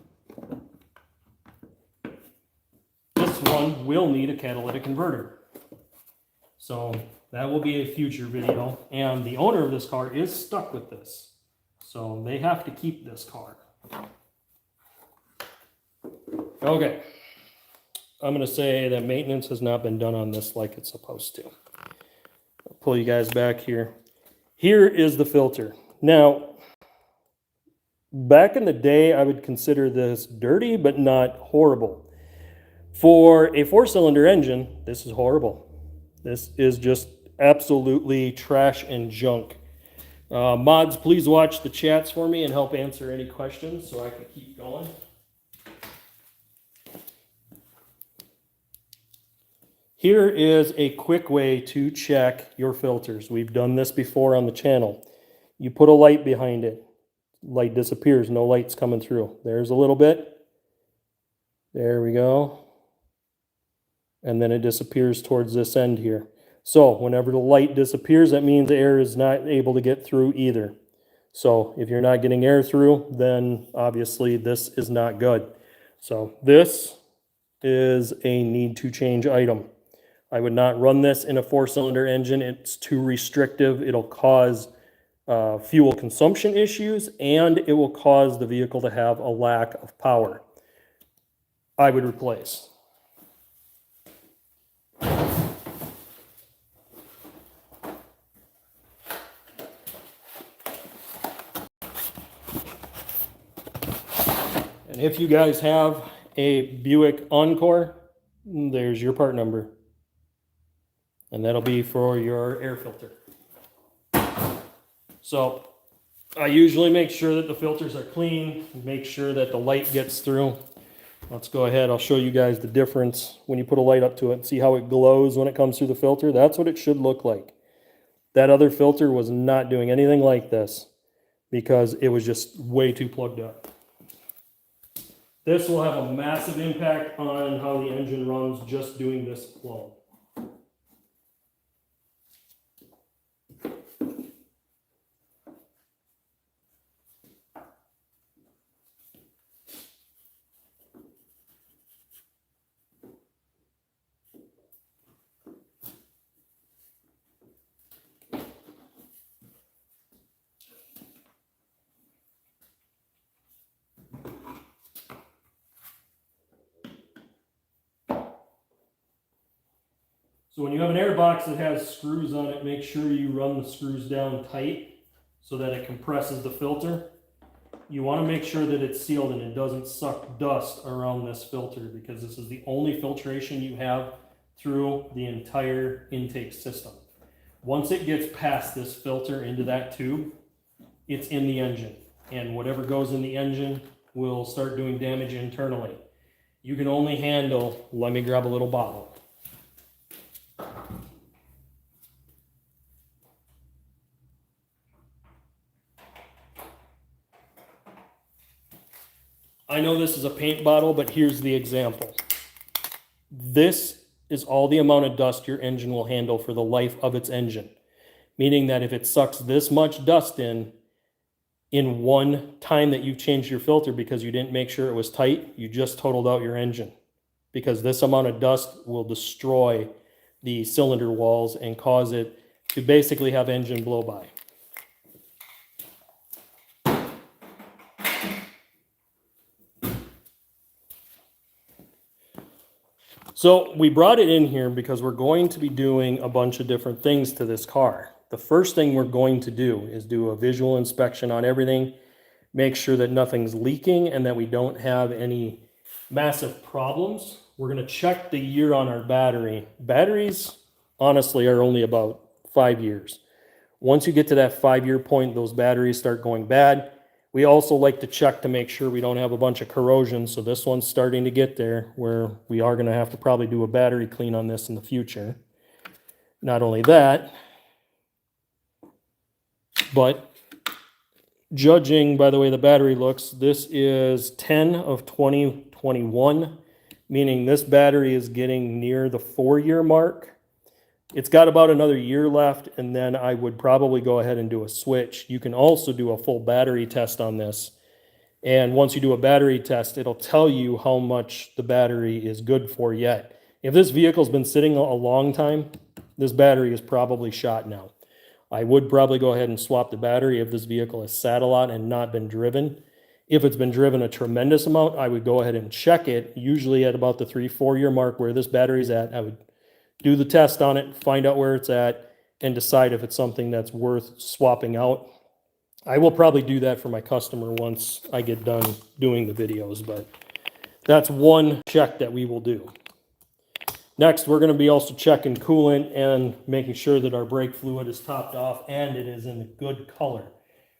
this one will need a catalytic converter. So that will be a future video, and the owner of this car is stuck with this. So they have to keep this car. Okay. I'm going to say that maintenance has not been done on this like it's supposed to. I'll pull you guys back here. Here is the filter. Now, back in the day, I would consider this dirty, but not horrible. For a 4-cylinder engine, this is horrible. This is just absolutely trash and junk. Mods, please watch the chats for me and help answer any questions so I can keep going. Here is a quick way to check your filters. We've done this before on the channel. You put a light behind it. Light disappears, no light's coming through. There's a little bit. There we go. And then it disappears towards this end here. So whenever the light disappears, that means the air is not able to get through either. So if you're not getting air through, then obviously this is not good. So this is a need to change item. I would not run this in a 4-cylinder engine. It's too restrictive. It'll cause fuel consumption issues, and it will cause the vehicle to have a lack of power. I would replace. And if you guys have a Buick Encore, there's your part number. And that'll be for your air filter. So I usually make sure that the filters are clean, make sure that the light gets through. Let's go ahead, I'll show you guys the difference when you put a light up to it and see how it glows when it comes through the filter. That's what it should look like. That other filter was not doing anything like this because it was just way too plugged up. This will have a massive impact on how the engine runs just doing this alone. So when you have an air box that has screws on it, make sure you run the screws down tight so that it compresses the filter. You want to make sure that it's sealed and it doesn't suck dust around this filter, because this is the only filtration you have through the entire intake system. Once it gets past this filter into that tube, it's in the engine, and whatever goes in the engine will start doing damage internally. You can only handle, let me grab a little bottle. I know this is a paint bottle, but here's the example. This is all the amount of dust your engine will handle for the life of its engine. Meaning that if it sucks this much dust in, in one time that you've changed your filter because you didn't make sure it was tight, you just totaled out your engine, because this amount of dust will destroy the cylinder walls and cause it to basically have engine blow by. So we brought it in here because we're going to be doing a bunch of different things to this car. The first thing we're going to do is do a visual inspection on everything, make sure that nothing's leaking and that we don't have any massive problems. We're going to check the year on our battery. Batteries, honestly, are only about 5 years. Once you get to that 5-year point, those batteries start going bad. We also like to check to make sure we don't have a bunch of corrosion. So this one's starting to get there where we are going to have to probably do a battery clean on this in the future. Not only that, but judging by the way the battery looks, this is 10 of 2021, meaning this battery is getting near the 4-year mark. It's got about another year left, and then I would probably go ahead and do a switch. You can also do a full battery test on this. And once you do a battery test, it'll tell you how much the battery is good for yet. If this vehicle's been sitting a long time, this battery is probably shot now. I would probably go ahead and swap the battery if this vehicle has sat a lot and not been driven. If it's been driven a tremendous amount, I would go ahead and check it, usually at about the 3-4 year mark where this battery's at. I would do the test on it, find out where it's at, and decide if it's something that's worth swapping out. I will probably do that for my customer once I get done doing the videos, but that's one check that we will do. Next, we're going to be also checking coolant and making sure that our brake fluid is topped off and it is in a good color.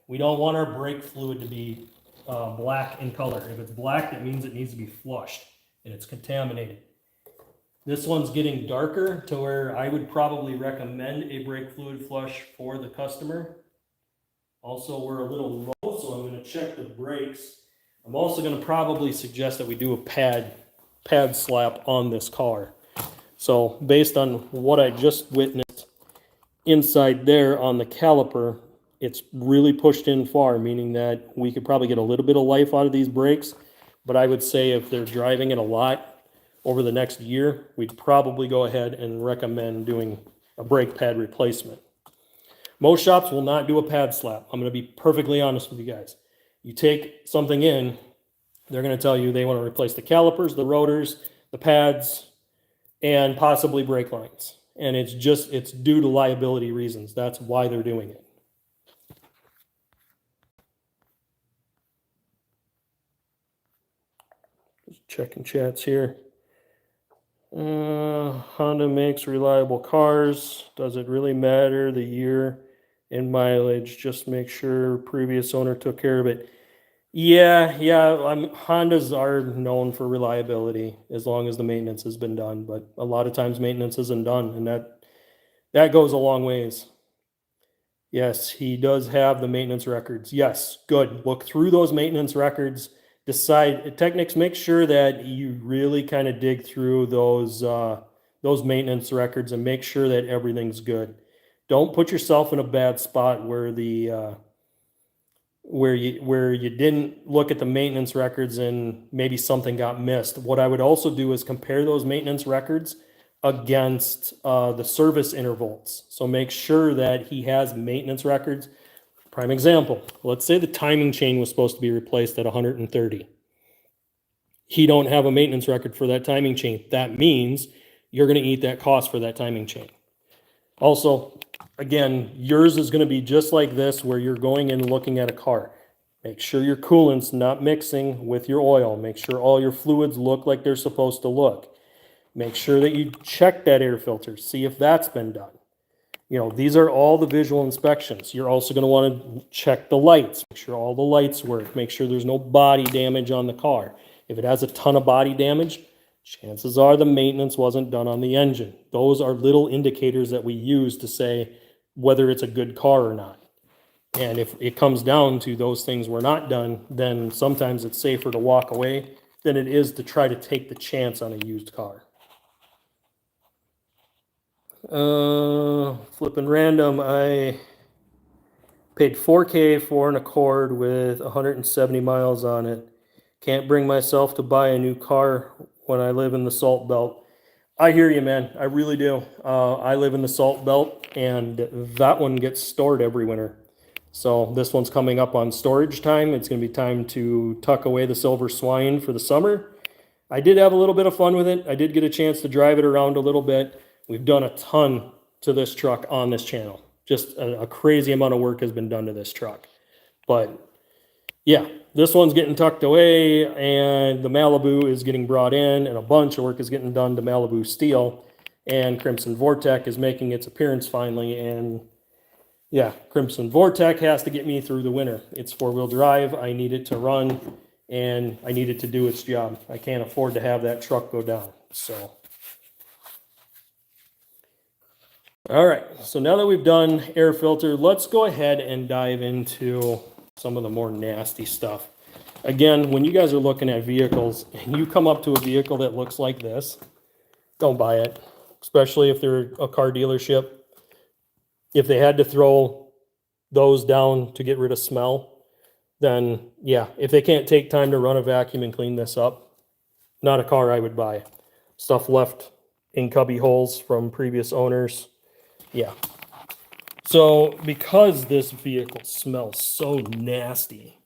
We don't want our brake fluid to be black in color. If it's black, that means it needs to be flushed and it's contaminated. This one's getting darker to where I would probably recommend a brake fluid flush for the customer. Also, we're a little low, so I'm going to check the brakes. I'm also going to probably suggest that we do a pad slap on this car. So based on what I just witnessed inside there on the caliper, it's really pushed in far, meaning that we could probably get a little bit of life out of these brakes. But I would say if they're driving it a lot over the next year, we'd probably go ahead and recommend doing a brake pad replacement. Most shops will not do a pad slap. I'm going to be perfectly honest with you guys. You take something in, they're going to tell you they want to replace the calipers, the rotors, the pads, and possibly brake lines. And it's due to liability reasons. That's why they're doing it. Just checking chats here. Honda makes reliable cars. Does it really matter the year and mileage? Just make sure previous owner took care of it. Yeah. Hondas are known for reliability as long as the maintenance has been done, but a lot of times maintenance isn't done, and that goes a long ways. Yes, he does have the maintenance records. Yes, good. Look through those maintenance records. Decide, Technics, make sure that you really kind of dig through those maintenance records and make sure that everything's good. Don't put yourself in a bad spot where where you didn't look at the maintenance records and maybe something got missed. What I would also do is compare those maintenance records against the service intervals. So make sure that he has maintenance records. Prime example, let's say the timing chain was supposed to be replaced at 130. He don't have a maintenance record for that timing chain. That means you're going to eat that cost for that timing chain. Also, again, yours is going to be just like this, where you're going in looking at a car. Make sure your coolant's not mixing with your oil. Make sure all your fluids look like they're supposed to look. Make sure that you check that air filter, see if that's been done. You know, these are all the visual inspections. You're also going to want to check the lights. Make sure all the lights work. Make sure there's no body damage on the car. If it has a ton of body damage, chances are the maintenance wasn't done on the engine. Those are little indicators that we use to say whether it's a good car or not. And if it comes down to those things were not done, then sometimes it's safer to walk away than it is to try to take the chance on a used car. Flipping random, I Paid $4K for an Accord with 170 miles on it. Can't bring myself to buy a new car when I live in the Salt Belt. I hear you, man. I really do. I live in the Salt Belt, and that one gets stored every winter. So this one's coming up on storage time. It's going to be time to tuck away the silver swine for the summer. I did have a little bit of fun with it. I did get a chance to drive it around a little bit. We've done a ton to this truck on this channel. Just a crazy amount of work has been done to this truck. But yeah, this one's getting tucked away, and the Malibu is getting brought in, and a bunch of work is getting done to Malibu steel, and Crimson Vortec is making its appearance finally. And yeah, Crimson Vortec has to get me through the winter. It's four-wheel drive. I need it to run, and I need it to do its job. I can't afford to have that truck go down. So, all right. So now that we've done air filter, let's go ahead and dive into some of the more nasty stuff. Again, when you guys are looking at vehicles and you come up to a vehicle that looks like this, don't buy it, especially if they're a car dealership. If they had to throw those down to get rid of smell, then yeah, if they can't take time to run a vacuum and clean this up, not a car I would buy. Stuff left in cubby holes from previous owners. Yeah. So because this vehicle smells so nasty,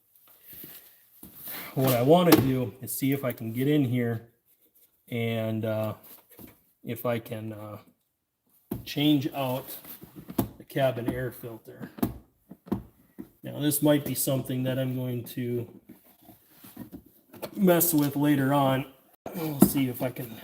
what I want to do is see if I can get in here and if I can change out the cabin air filter. Now this might be something that I'm going to mess with later on. We'll see if I can.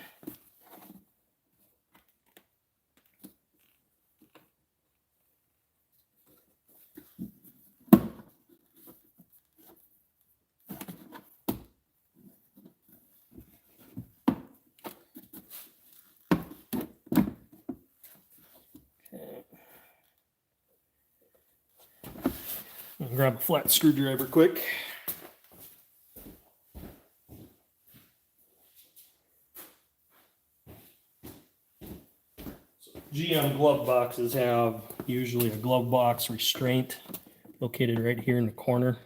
Grab a flat screwdriver quick. GM glove boxes have usually a glove box restraint located right here in the corner.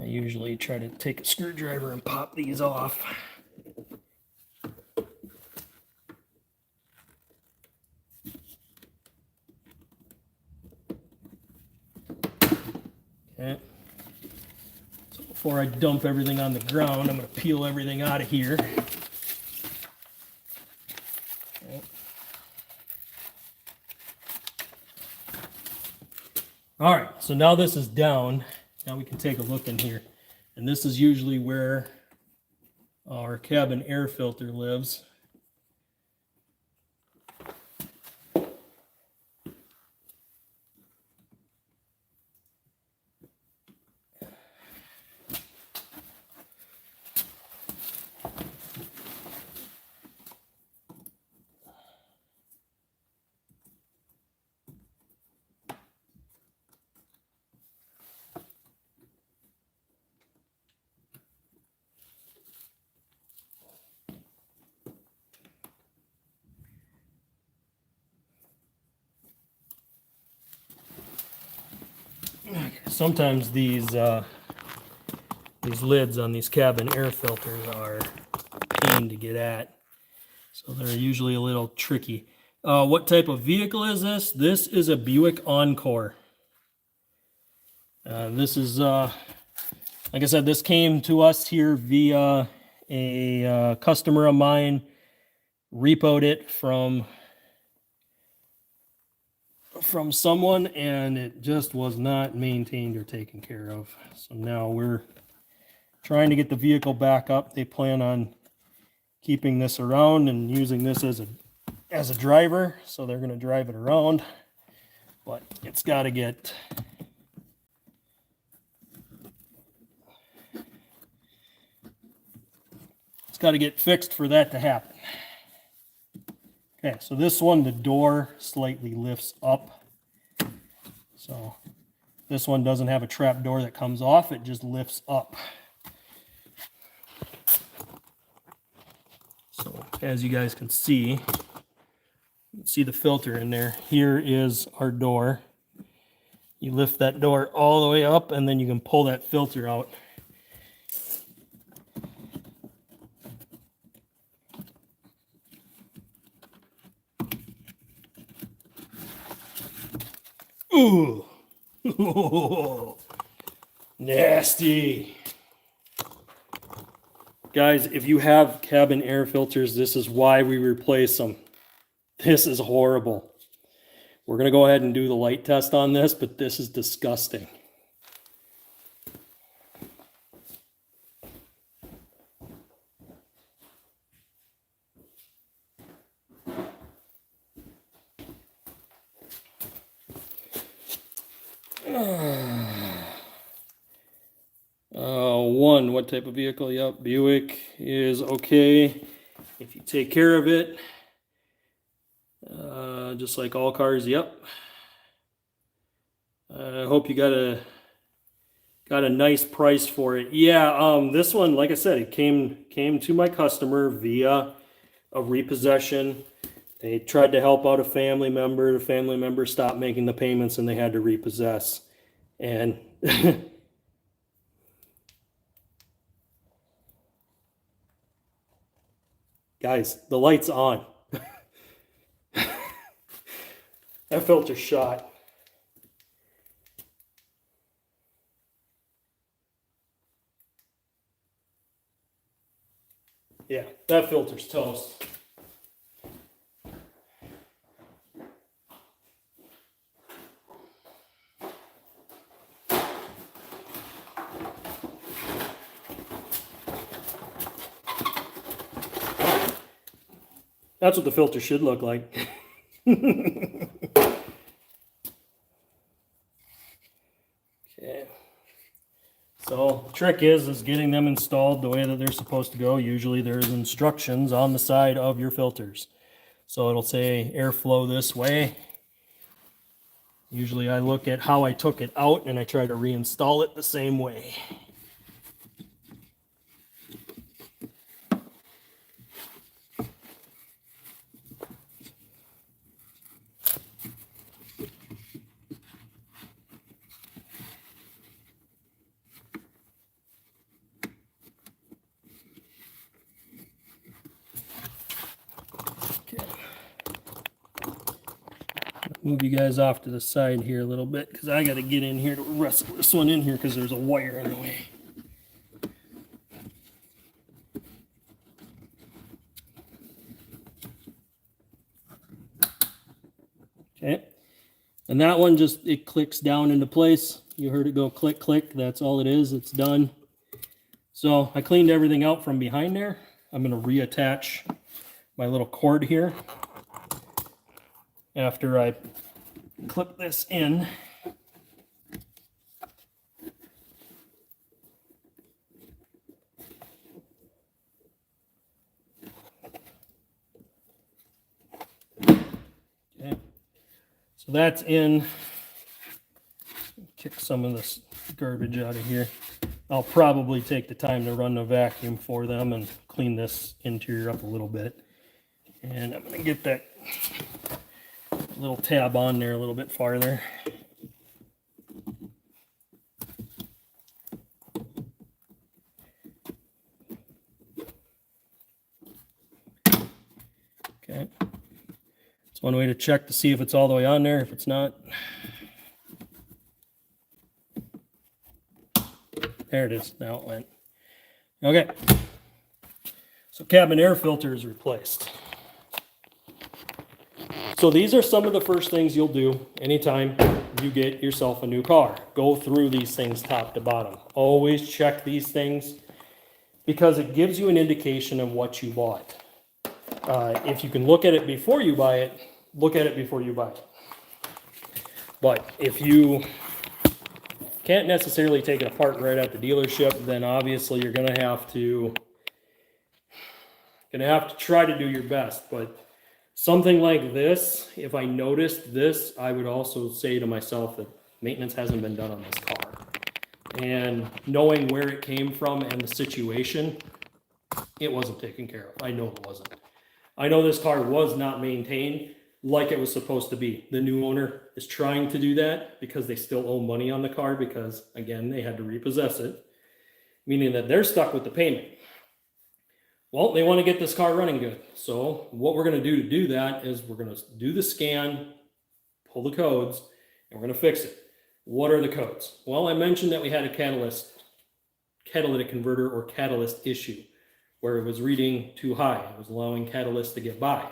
I usually try to take a screwdriver and pop these off. Okay. So before I dump everything on the ground, I'm going to peel everything out of here. Okay. All right, so now this is down. Now we can take a look in here. And this is usually where our cabin air filter lives. Sometimes these lids on these cabin air filters are a pain to get at, so they're usually a little tricky. What type of vehicle is this? This is a Buick Encore. This is, like I said, this came to us here via a customer of mine. Repoed it from someone, and it just was not maintained or taken care of. So now we're trying to get the vehicle back up. They plan on keeping this around and using this as a driver, so they're going to drive it around, but it's got to get fixed for that to happen. Okay, so this one, the door slightly lifts up. So this one doesn't have a trap door that comes off, it just lifts up. So as you guys can see the filter in there. Here is our door. You You lift that door all the way up and then you can pull that filter out. Ooh. Nasty. Guys, if you have cabin air filters, this is why we replace them. This is horrible. We're going to go ahead and do the light test on this, but this is disgusting. What type of vehicle? Yep, Buick is okay if you take care of it. Just like all cars. Yep. I hope you got a nice price for it. Yeah. This one, like I said, it came to my customer via a repossession. They tried to help out a family member. The family member stopped making the payments, and they had to repossess. And guys, the light's on. That filter's shot. Yeah, that filter's toast. That's what the filter should look like. Okay. So the trick is getting them installed the way that they're supposed to go. Usually there's instructions on the side of your filters. So it'll say airflow this way. Usually I look at how I took it out and I try to reinstall it the same way. Move you guys off to the side here a little bit because I got to get in here to wrestle this one in here because there's a wire in the way. Okay, and that one it clicks down into place. You heard it go click, click. That's all it is. It's done. So I cleaned everything out from behind there. I'm going to reattach my little cord here after I clip this in. Okay, so that's in. Kick some of this garbage out of here. I'll probably take the time to run the vacuum for them and clean this interior up a little bit. And I'm going to get that little tab on there a little bit farther. Okay. It's one way to check to see if it's all the way on there. If it's not, there it is. Now it went. Okay. So cabin air filter is replaced. So these are some of the first things you'll do anytime you get yourself a new car. Go through these things top to bottom. Always check these things because it gives you an indication of what you bought. If you can look at it before you buy it, look at it before you buy it. But if you can't necessarily take it apart right at the dealership, then obviously you're going to have to try to do your best. But something like this, if I noticed this, I would also say to myself that maintenance hasn't been done on this car. And knowing where it came from and the situation, it wasn't taken care of. I know it wasn't. I know this car was not maintained. like it was supposed to be. The new owner is trying to do that because they still owe money on the car because, again, they had to repossess it, meaning that they're stuck with the payment. Well, they want to get this car running good. So what we're going to do that is we're going to do the scan, pull the codes, and we're going to fix it. What are the codes? Well, I mentioned that we had a catalytic converter or catalyst issue where it was reading too high. It was allowing catalyst to get by.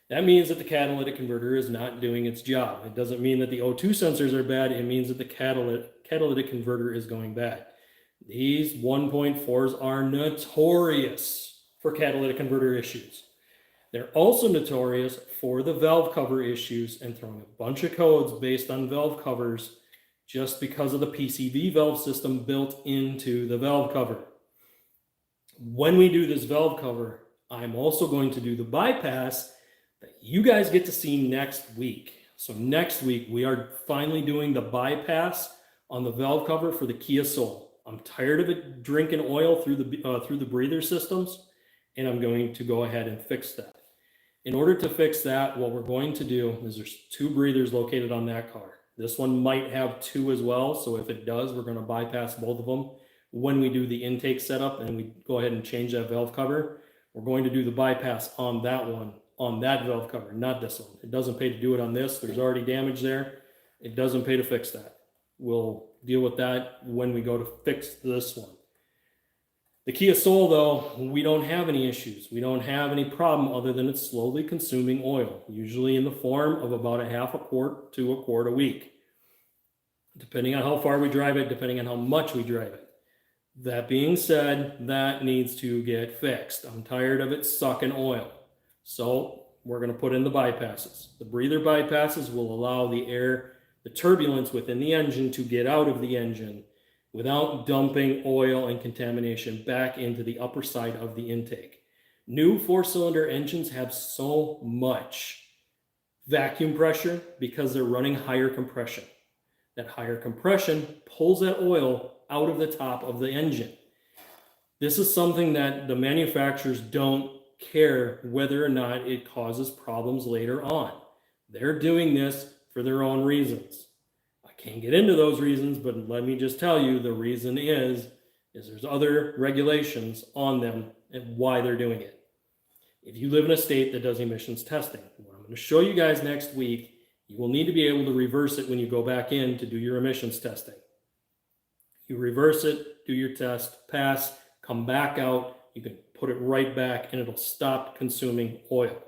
That means that the catalytic converter is not doing its job. It doesn't mean that the O2 sensors are bad. It means that the catalytic converter is going bad. These 1.4s are notorious for catalytic converter issues. They're also notorious for the valve cover issues and throwing a bunch of codes based on valve covers just because of the PCV valve system built into the valve cover. When we do this valve cover, I'm also going to do the bypass that you guys get to see next week. So next week, we are finally doing the bypass on the valve cover for the Kia Soul. I'm tired of it drinking oil through the breather systems, and I'm going to go ahead and fix that. In order to fix that, what we're going to do is there's 2 breathers located on that car. This one might have 2 as well, so if it does, we're going to bypass both of them. When we do the intake setup and we go ahead and change that valve cover, we're going to do the bypass on that one, on that valve cover, not this one. It doesn't pay to do it on this. There's already damage there. It doesn't pay to fix that. We'll deal with that when we go to fix this one. The Kia Soul, though, we don't have any issues. We don't have any problem other than it's slowly consuming oil, usually in the form of about a half a quart to a quart a week, depending on how far we drive it, depending on how much we drive it. That being said, that needs to get fixed. I'm tired of it sucking oil. So we're going to put in the bypasses. The breather bypasses will allow the air, the turbulence within the engine to get out of the engine without dumping oil and contamination back into the upper side of the intake. New 4-cylinder engines have so much vacuum pressure because they're running higher compression. That higher compression pulls that oil out of the top of the engine. This is something that the manufacturers don't care whether or not it causes problems later on. They're doing this for their own reasons. I can't get into those reasons, but let me just tell you the reason is there's other regulations on them and why they're doing it. If you live in a state that does emissions testing, what I'm going to show you guys next week, you will need to be able to reverse it when you go back in to do your emissions testing. You reverse it, do your test, pass, come back out, you can put it right back and it'll stop consuming oil.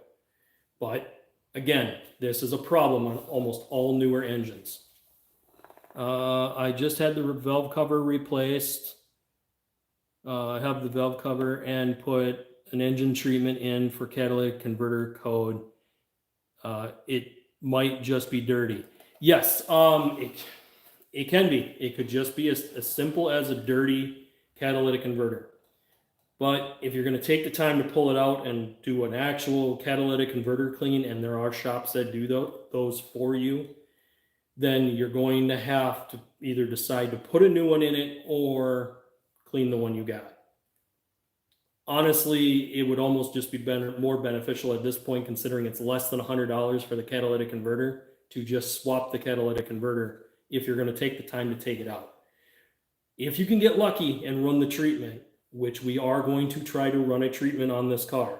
But again, this is a problem on almost all newer engines. I just had the valve cover replaced. I have the valve cover and put an engine treatment in for catalytic converter code. It might just be dirty. Yes, it can be. It could just be as simple as a dirty catalytic converter. But if you're going to take the time to pull it out and do an actual catalytic converter clean, and there are shops that do those for you, then you're going to have to either decide to put a new one in it or clean the one you got. Honestly, it would almost just be more beneficial at this point, considering it's less than $100 for the catalytic converter, to just swap the catalytic converter if you're going to take the time to take it out. If you can get lucky and run the treatment, which we are going to try to run a treatment on this car.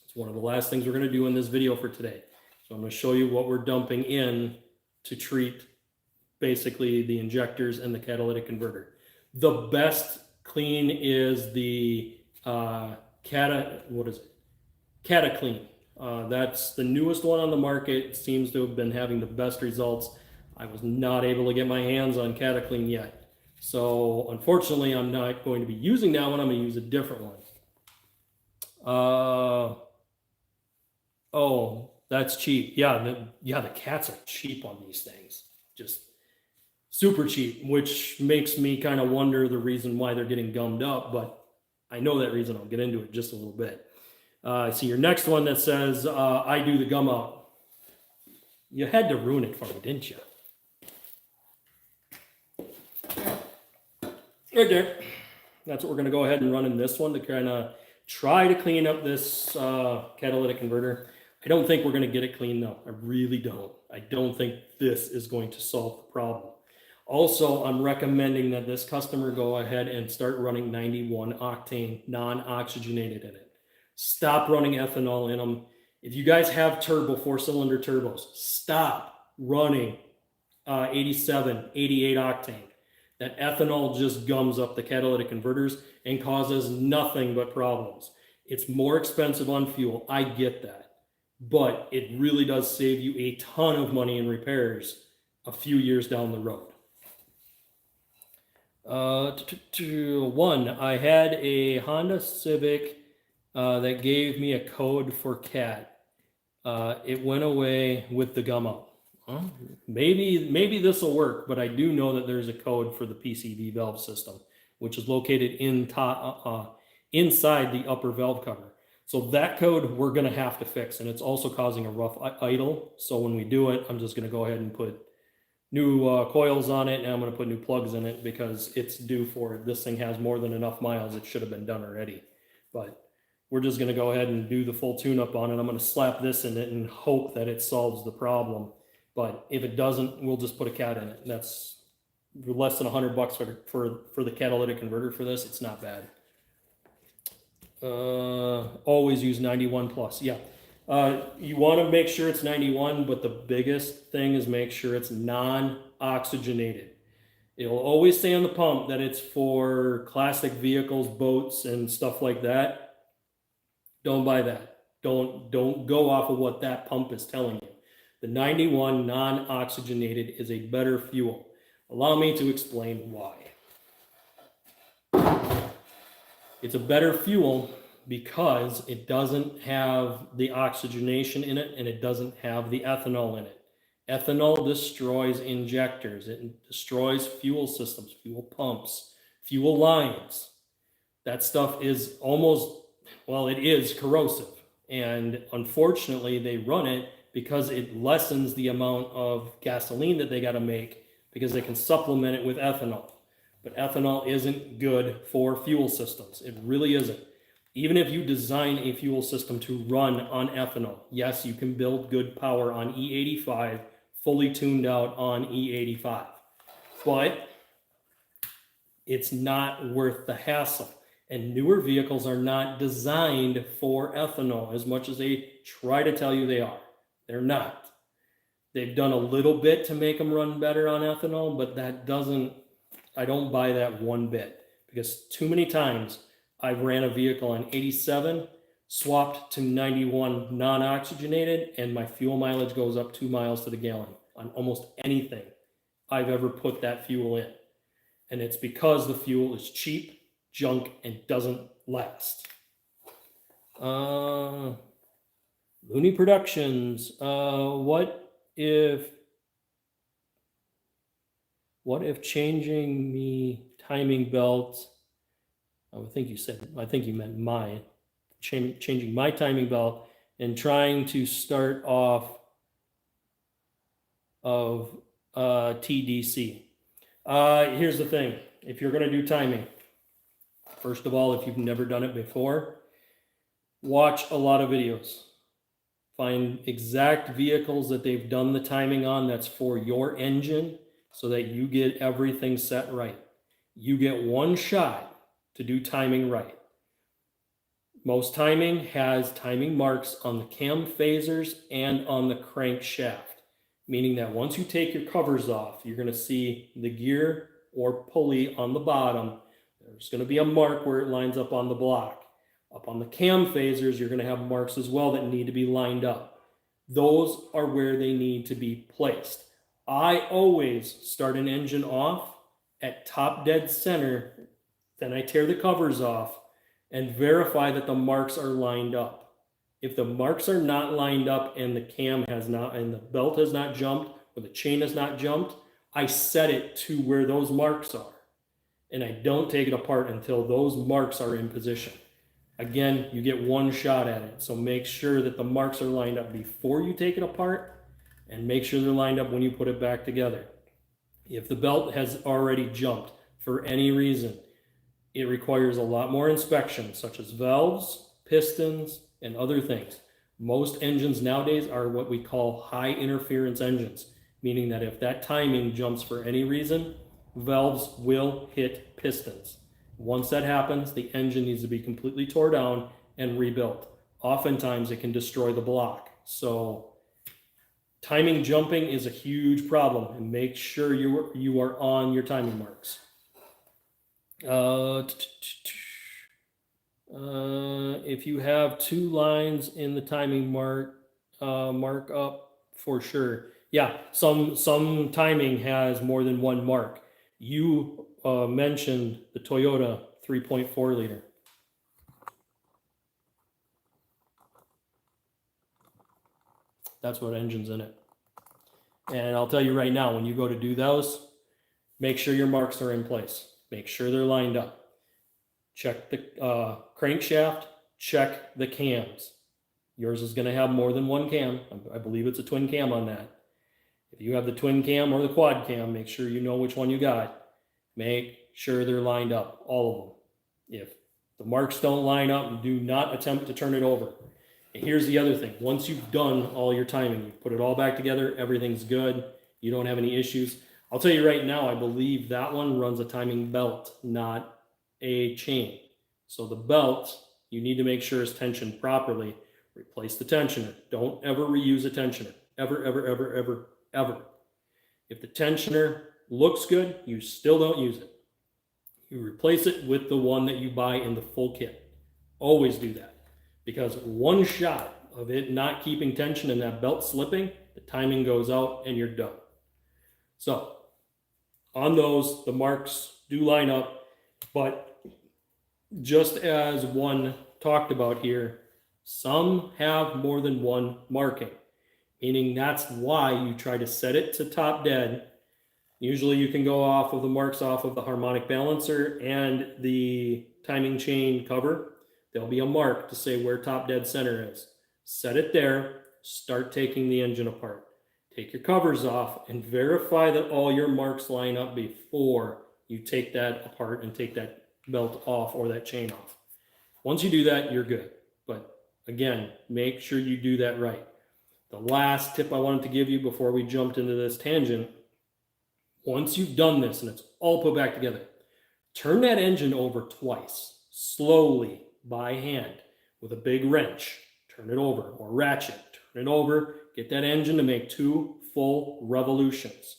It's one of the last things we're going to do in this video for today. So I'm going to show you what we're dumping in to treat basically the injectors and the catalytic converter. The best clean is the Cata Clean. That's the newest one on the market. It seems to have been having the best results. I was not able to get my hands on Cata Clean yet. So unfortunately, I'm not going to be using that one. I'm going to use a different one. Oh, that's cheap. Yeah, the cats are cheap on these things. Just super cheap, which makes me kind of wonder the reason why they're getting gummed up. But I know that reason. I'll get into it just a little bit. I see your next one that says, I do the gum out. You had to ruin it for me, didn't you? Right there. That's what we're going to go ahead and run in this one to kind of try to clean up this catalytic converter. I don't think we're going to get it clean though. I really don't. I don't think this is going to solve the problem. Also, I'm recommending that this customer go ahead and start running 91 octane non-oxygenated in it. Stop running ethanol in them. If you guys have turbo, 4-cylinder turbos, stop running 87, 88 octane. That ethanol just gums up the catalytic converters and causes nothing but problems. It's more expensive on fuel. I get that. But it really does save you a ton of money in repairs a few years down the road. One, I had a Honda Civic that gave me a code for cat. It went away with the gum out. Maybe this will work, but I do know that there's a code for the PCV valve system, which is located inside the upper valve cover. So that code we're going to have to fix, and it's also causing a rough idle. So when we do it, I'm just going to go ahead and put new coils on it, and I'm going to put new plugs in it because it's due for it. This thing has more than enough miles. It should have been done already. But we're just going to go ahead and do the full tune-up on it. I'm going to slap this in it and hope that it solves the problem. But if it doesn't, we'll just put a cat in it. And that's less than $100 for the catalytic converter for this. It's not bad. Always use 91 plus. Yeah. You want to make sure it's 91, but the biggest thing is make sure it's non-oxygenated. It'll always say on the pump that it's for classic vehicles, boats, and stuff like that. Don't buy that. Don't go off of what that pump is telling you. The 91 non-oxygenated is a better fuel. Allow me to explain why. It's a better fuel because it doesn't have the oxygenation in it and it doesn't have the ethanol in it. Ethanol destroys injectors. It destroys fuel systems, fuel pumps, fuel lines. That stuff is it is corrosive. And unfortunately, they run it because it lessens the amount of gasoline that they got to make because they can supplement it with ethanol. But ethanol isn't good for fuel systems. It really isn't. Even if you design a fuel system to run on ethanol, yes, you can build good power on E85, fully tuned out on E85. But it's not worth the hassle. And newer vehicles are not designed for ethanol as much as they try to tell you they are. They're not. They've done a little bit to make them run better on ethanol, but I don't buy that one bit because too many times I've ran a vehicle on 87, swapped to 91 non-oxygenated, and my fuel mileage goes up 2 miles to the gallon on almost anything I've ever put that fuel in. And it's because the fuel is cheap, junk, and doesn't last. Looney Productions. What if changing me timing belt? I think you meant changing my timing belt and trying to start off of TDC. Here's the thing. If you're going to do timing, first of all, if you've never done it before, watch a lot of videos. Find exact vehicles that they've done the timing on that's for your engine so that you get everything set right. You get one shot to do timing right. Most timing has timing marks on the cam phasers and on the crankshaft, meaning that once you take your covers off, you're going to see the gear or pulley on the bottom. There's going to be a mark where it lines up on the block. Up on the cam phasers, you're going to have marks as well that need to be lined up. Those are where they need to be placed. I always start an engine off at top dead center, then I tear the covers off and verify that the marks are lined up. If the marks are not lined up and the cam has not, and the belt has not jumped, or the chain has not jumped, I set it to where those marks are. And I don't take it apart until those marks are in position. Again, you get one shot at it. So make sure that the marks are lined up before you take it apart and make sure they're lined up when you put it back together. If the belt has already jumped for any reason, it requires a lot more inspection, such as valves, pistons, and other things. Most engines nowadays are what we call high interference engines, meaning that if that timing jumps for any reason, valves will hit pistons. Once that happens, the engine needs to be completely tore down and rebuilt. Oftentimes it can destroy the block. So timing jumping is a huge problem, and make sure you are on your timing marks. If you have 2 lines in the timing mark up for sure. Yeah, some timing has more than 1 mark. You mentioned the Toyota 3.4 liter. That's what engine's in it. And I'll tell you right now, when you go to do those, make sure your marks are in place. Make sure they're lined up. Check the crankshaft, check the cams. Yours is going to have more than 1 cam. I believe it's a twin cam on that. If you have the twin cam or the quad cam, make sure you know which one you got. Make sure they're lined up, all of them. If the marks don't line up, do not attempt to turn it over. And here's the other thing. Once you've done all your timing, you put it all back together, everything's good, you don't have any issues. I'll tell you right now, I believe that one runs a timing belt, not a chain. So the belt, you need to make sure is tensioned properly. Replace the tensioner. Don't ever reuse a tensioner. Ever, ever, ever, ever, ever. If the tensioner looks good, you still don't use it. You replace it with the one that you buy in the full kit. Always do that. Because one shot of it not keeping tension and that belt slipping, the timing goes out and you're done. So on those, the marks do line up, but just as one talked about here, some have more than 1 marking, meaning that's why you try to set it to top dead. Usually you can go off of the marks off of the harmonic balancer and the timing chain cover. There'll be a mark to say where top dead center is. Set it there, start taking the engine apart. Take your covers off and verify that all your marks line up before you take that apart and take that belt off or that chain off. Once you do that, you're good. But again, make sure you do that right. The last tip I wanted to give you before we jumped into this tangent, once you've done this and it's all put back together, turn that engine over twice, slowly by hand with a big wrench. Turn it over, or ratchet, turn it over, get that engine to make 2 full revolutions.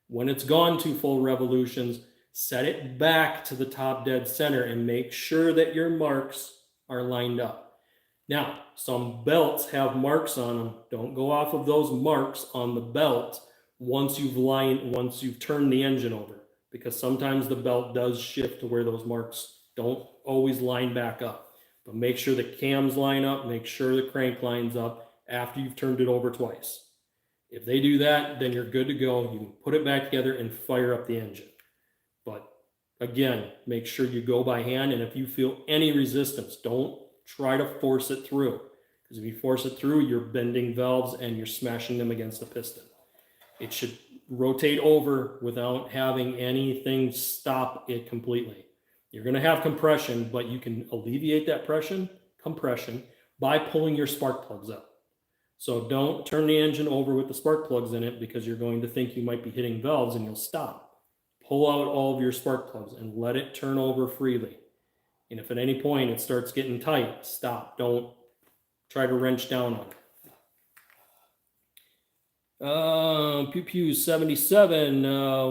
When it's gone 2 full revolutions, set it back to the top dead center and make sure that your marks are lined up. Now, some belts have marks on them. Don't go off of those marks on the belt once you've turned the engine over, because sometimes the belt does shift to where those marks don't always line back up. But make sure the cams line up, make sure the crank lines up after you've turned it over twice. If they do that, then you're good to go. You can put it back together and fire up the engine. But again, make sure you go by hand, and if you feel any resistance, don't try to force it through. Because if you force it through, you're bending valves and you're smashing them against the piston. It should rotate over without having anything stop it completely. You're going to have compression, but you can alleviate that compression by pulling your spark plugs out. So don't turn the engine over with the spark plugs in it, because you're going to think you might be hitting valves and you'll stop. Pull out all of your spark plugs and let it turn over freely. And if at any point it starts getting tight, stop. Don't try to wrench down on it. Pew Pew 77,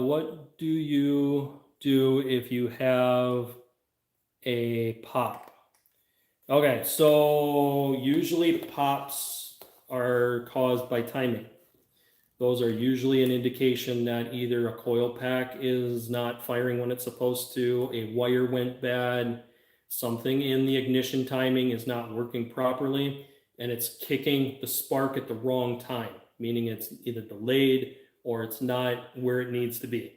what do you do if you have a pop? Okay, so usually pops are caused by timing. Those are usually an indication that either a coil pack is not firing when it's supposed to, a wire went bad, something in the ignition timing is not working properly, and it's kicking the spark at the wrong time, meaning it's either delayed or it's not where it needs to be.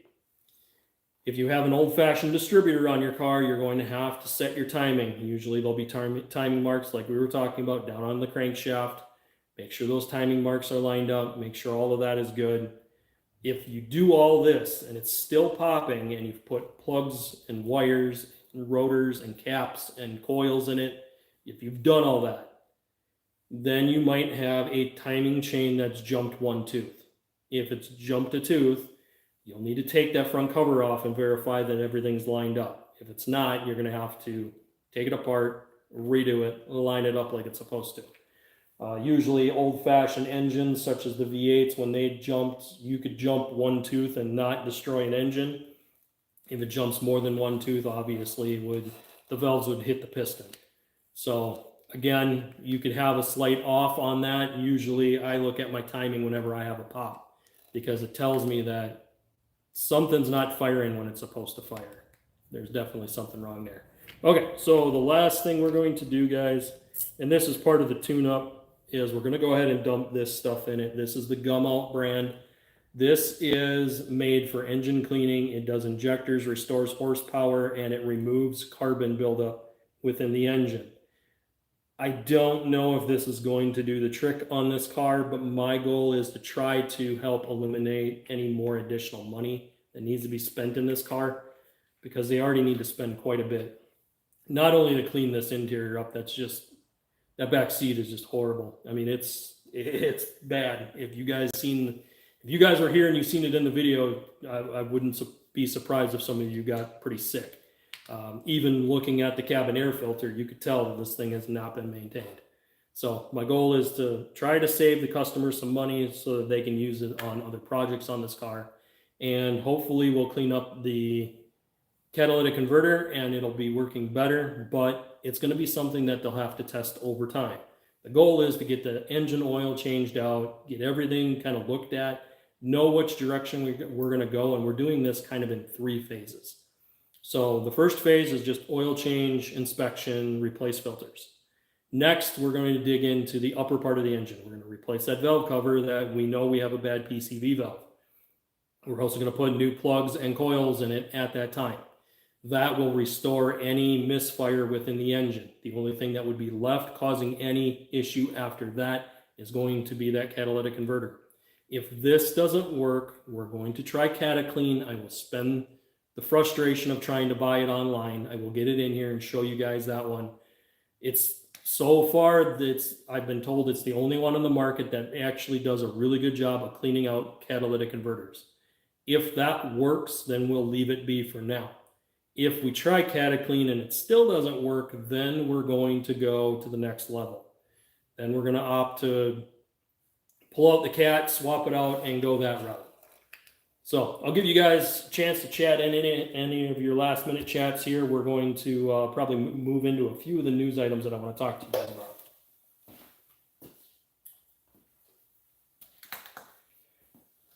If you have an old-fashioned distributor on your car, you're going to have to set your timing. Usually there'll be timing marks like we were talking about down on the crankshaft. Make sure those timing marks are lined up. Make sure all of that is good. If you do all this and it's still popping and you've put plugs and wires and rotors and caps and coils in it, if you've done all that, then you might have a timing chain that's jumped one tooth. If it's jumped a tooth, you'll need to take that front cover off and verify that everything's lined up. If it's not, you're going to have to take it apart, redo it, line it up like it's supposed to. Usually old-fashioned engines such as the V8s, when they jumped, you could jump one tooth and not destroy an engine. If it jumps more than one tooth, obviously the valves would hit the piston. So again, you could have a slight off on that. Usually I look at my timing whenever I have a pop, because it tells me that something's not firing when it's supposed to fire. There's definitely something wrong there. Okay, so the last thing we're going to do, guys, and this is part of the tune-up, is we're going to go ahead and dump this stuff in it. This is the Gum Out brand. This is made for engine cleaning. It does injectors, restores horsepower, and it removes carbon buildup within the engine. I don't know if this is going to do the trick on this car, but my goal is to try to help eliminate any more additional money that needs to be spent in this car, because they already need to spend quite a bit. Not only to clean this interior up, that back seat is just horrible. I mean, it's bad. If you guys were here and you've seen it in the video, I wouldn't be surprised if some of you got pretty sick. Even looking at the cabin air filter, you could tell that this thing has not been maintained. So my goal is to try to save the customer some money so that they can use it on other projects on this car. And hopefully we'll clean up the catalytic converter and it'll be working better, but it's going to be something that they'll have to test over time. The goal is to get the engine oil changed out, get everything kind of looked at, know which direction we're going to go, and we're doing this kind of in 3 phases. So the first phase is just oil change, inspection, replace filters. Next, we're going to dig into the upper part of the engine. We're going to replace that valve cover that we know we have a bad PCV valve. We're also going to put new plugs and coils in it at that time. That will restore any misfire within the engine. The only thing that would be left causing any issue after that is going to be that catalytic converter. If this doesn't work, we're going to try CataClean. I will spend the frustration of trying to buy it online. I will get it in here and show you guys that one. It's so far I've been told it's the only one on the market that actually does a really good job of cleaning out catalytic converters. If that works, then we'll leave it be for now. If we try CataClean and it still doesn't work, then we're going to go to the next level. Then we're going to opt to pull out the cat, swap it out, and go that route. So I'll give you guys a chance to chat in any of your last minute chats here. We're going to probably move into a few of the news items that I want to talk to you guys about.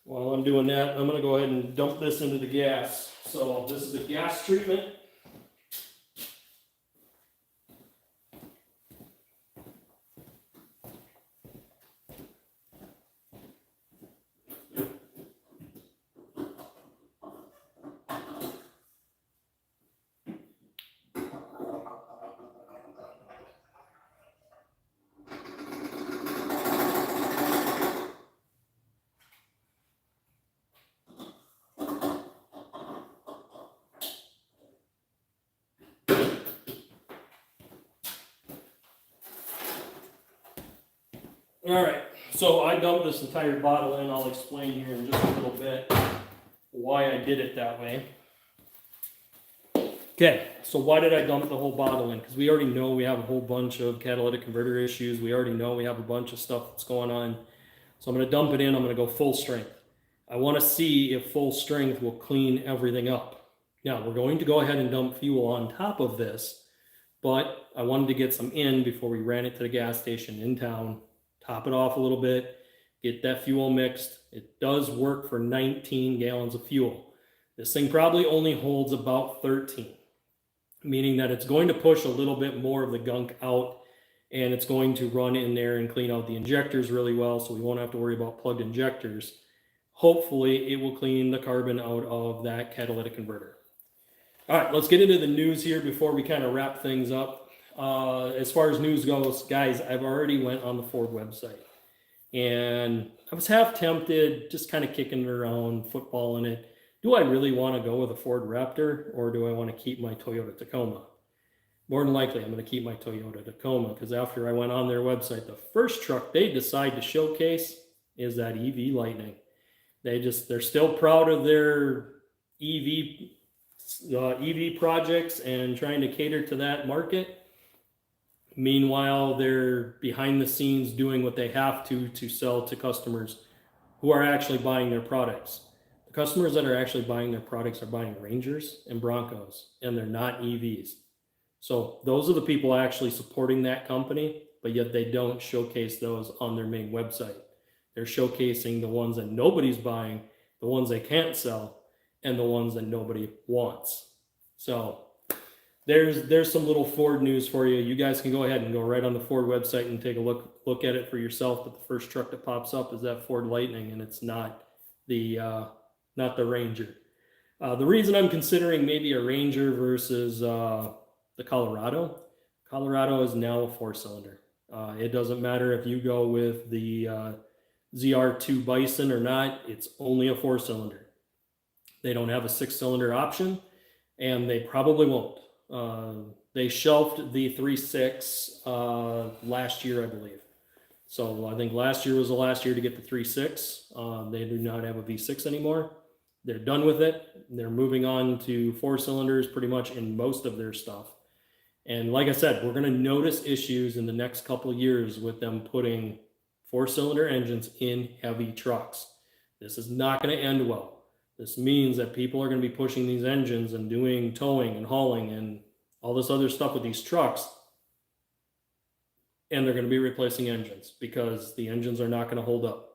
While I'm doing that, I'm going to go ahead and dump this into the gas. So this is the gas treatment. All right, so I dumped this entire bottle in. I'll explain here in just a little bit why I did it that way. Okay, so why did I dump the whole bottle in? Because we already know we have a whole bunch of catalytic converter issues. We already know we have a bunch of stuff that's going on. So I'm going to dump it in. I'm going to go full strength. I want to see if full strength will clean everything up. Now, we're going to go ahead and dump fuel on top of this, but I wanted to get some in before we ran it to the gas station in town. Top it off a little bit, get that fuel mixed. It does work for 19 gallons of fuel. This thing probably only holds about 13, meaning that it's going to push a little bit more of the gunk out, and it's going to run in there and clean out the injectors really well, so we won't have to worry about plugged injectors. Hopefully, it will clean the carbon out of that catalytic converter. All right, let's get into the news here before we kind of wrap things up. As far as news goes, guys, I've already went on the Ford website, and I was half tempted, just kind of kicking it around, footballing it. Do I really want to go with a Ford Raptor, or do I want to keep my Toyota Tacoma? more than likely I'm going to keep my Toyota Tacoma, because after I went on their website, the first truck they decide to showcase is that EV Lightning. They're still proud of their EV projects and trying to cater to that market. Meanwhile, they're behind the scenes doing what they have to sell to customers who are actually buying their products. The customers that are actually buying their products are buying Rangers and Broncos, and they're not EVs. So those are the people actually supporting that company, but yet they don't showcase those on their main website. They're showcasing the ones that nobody's buying, the ones they can't sell, and the ones that nobody wants. So there's some little Ford news for you. You guys can go ahead and go right on the Ford website and take a look at it for yourself. But the first truck that pops up is that Ford Lightning, and it's not the Ranger. The reason I'm considering maybe a Ranger versus the Colorado is now a 4-cylinder. It doesn't matter if you go with the ZR2 Bison or not, it's only a 4-cylinder. They don't have a 6-cylinder option, and they probably won't. They shelved the 3.6 last year, I believe. So I think last year was the last year to get the 3.6. They do not have a V6 anymore. They're done with it. They're moving on to 4-cylinders pretty much in most of their stuff. And like I said, we're going to notice issues in the next couple of years with them putting 4-cylinder engines in heavy trucks. This is not going to end well. This means that people are going to be pushing these engines and doing towing and hauling and all this other stuff with these trucks. And they're going to be replacing engines because the engines are not going to hold up.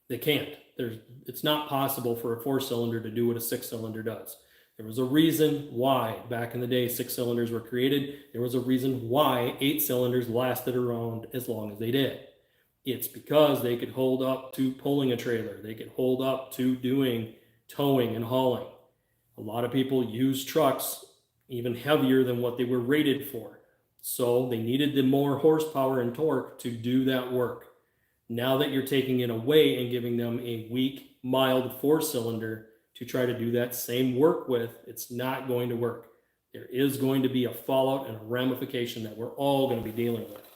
They can't. It's not possible for a 4-cylinder to do what a 6-cylinder does. There was a reason why back in the day 6-cylinders were created. There was a reason why 8-cylinders lasted around as long as they did. It's because they could hold up to pulling a trailer. They could hold up to doing towing and hauling. A lot of people use trucks even heavier than what they were rated for. So they needed the more horsepower and torque to do that work. Now that you're taking it away and giving them a weak, mild 4-cylinder to try to do that same work with, it's not going to work. There is going to be a fallout and a ramification that we're all going to be dealing with.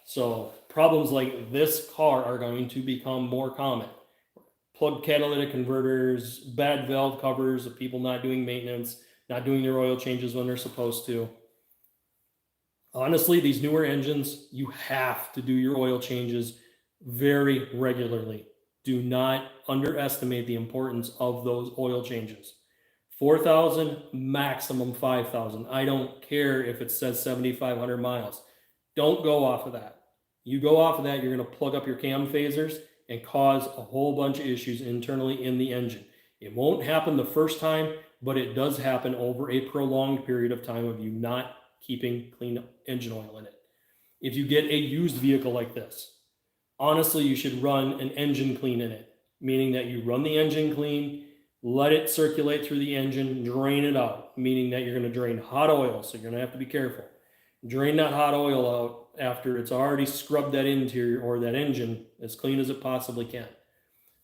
So problems like this car are going to become more common. Plugged catalytic converters, bad valve covers of people not doing maintenance, not doing their oil changes when they're supposed to. Honestly, these newer engines, you have to do your oil changes very regularly. Do not underestimate the importance of those oil changes. 4,000, maximum 5,000. I don't care if it says 7,500 miles. Don't go off of that. You go off of that, you're going to plug up your cam phasers and cause a whole bunch of issues internally in the engine. It won't happen the first time, but it does happen over a prolonged period of time of you not keeping clean engine oil in it. If you get a used vehicle like this, honestly, you should run an engine clean in it, meaning that you run the engine clean, let it circulate through the engine, drain it out, meaning that you're going to drain hot oil, so you're going to have to be careful. Drain that hot oil out after it's already scrubbed that interior or that engine as clean as it possibly can.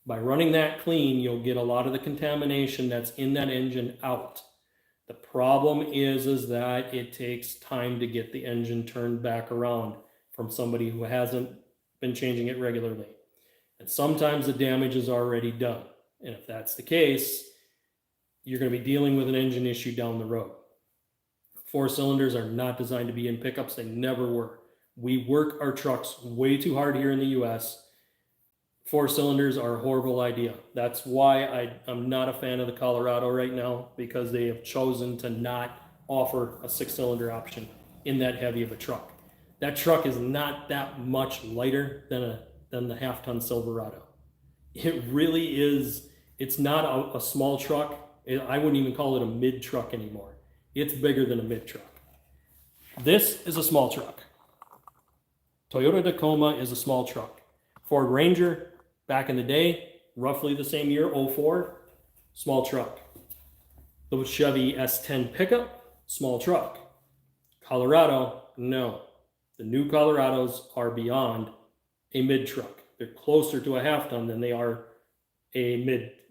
By running that clean, you'll get a lot of the contamination that's in that engine out. The problem is that it takes time to get the engine turned back around from somebody who hasn't been changing it regularly. And sometimes the damage is already done. And if that's the case, you're going to be dealing with an engine issue down the road. 4-cylinders are not designed to be in pickups. They never were. We work our trucks way too hard here in the US. 4-cylinders are a horrible idea. That's why I'm not a fan of the Colorado right now, because they have chosen to not offer a 6-cylinder option in that heavy of a truck. That truck is not that much lighter than the half-ton Silverado. It really is. It's not a small truck. I wouldn't even call it a mid-truck anymore. It's bigger than a mid-truck. This is a small truck. Toyota Tacoma is a small truck. Ford Ranger, back in the day, roughly the same year, 04, small truck. The Chevy S10 pickup, small truck. Colorado, no. The new Colorados are beyond a mid-truck. They're closer to a half-ton than they are a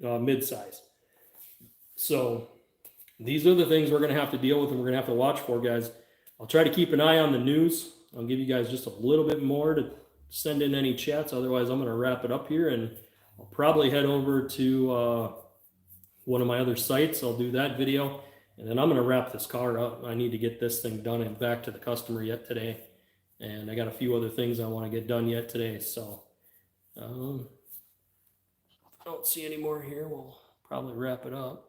mid-size. So These are the things we're going to have to deal with and we're going to have to watch for, guys. I'll try to keep an eye on the news. I'll give you guys just a little bit more to send in any chats. Otherwise, I'm going to wrap it up here, and I'll probably head over to one of my other sites. I'll do that video, and then I'm going to wrap this car up. I need to get this thing done and back to the customer yet today. And I got a few other things I want to get done yet today. So I don't see any more here. We'll probably wrap it up.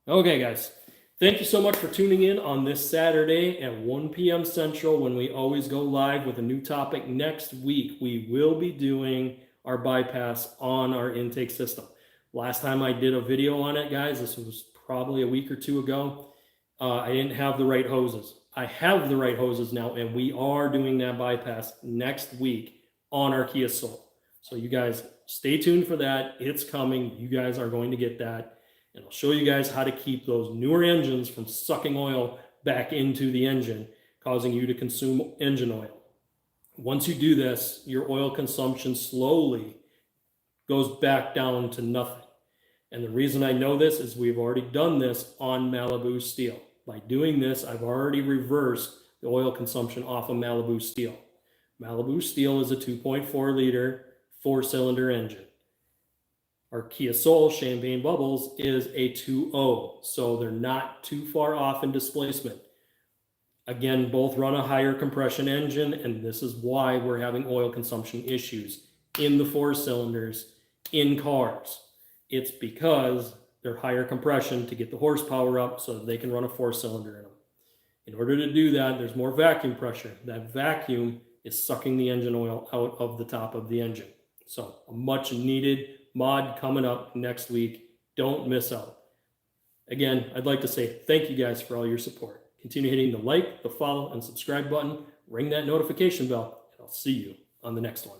Okay, guys. Thank you so much for tuning in on this Saturday at 1 p.m. Central when we always go live with a new topic. Next week, we will be doing our bypass on our intake system. Last time I did a video on it, guys, this was probably a week or two ago. I didn't have the right hoses. I have the right hoses now, and we are doing that bypass next week on our Kia Soul. So you guys stay tuned for that. It's coming. You guys are going to get that. And I'll show you guys how to keep those newer engines from sucking oil back into the engine, causing you to consume engine oil. Once you do this, your oil consumption slowly goes back down to nothing. And the reason I know this is we've already done this on Malibu steel. By doing this, I've already reversed the oil consumption off of Malibu steel. Malibu steel is a 2.4 liter 4-cylinder engine. Our Kia Soul Champagne Bubbles is a 2.0, so they're not too far off in displacement. Again, both run a higher compression engine, and this is why we're having oil consumption issues in the 4-cylinders in cars. It's because they're higher compression to get the horsepower up so that they can run a 4-cylinder in them. In order to do that, there's more vacuum pressure. That vacuum is sucking the engine oil out of the top of the engine. So a much needed mod coming up next week. Don't miss out. Again, I'd like to say thank you guys for all your support. Continue hitting the like, the follow, and subscribe button. Ring that notification bell, and I'll see you on the next one.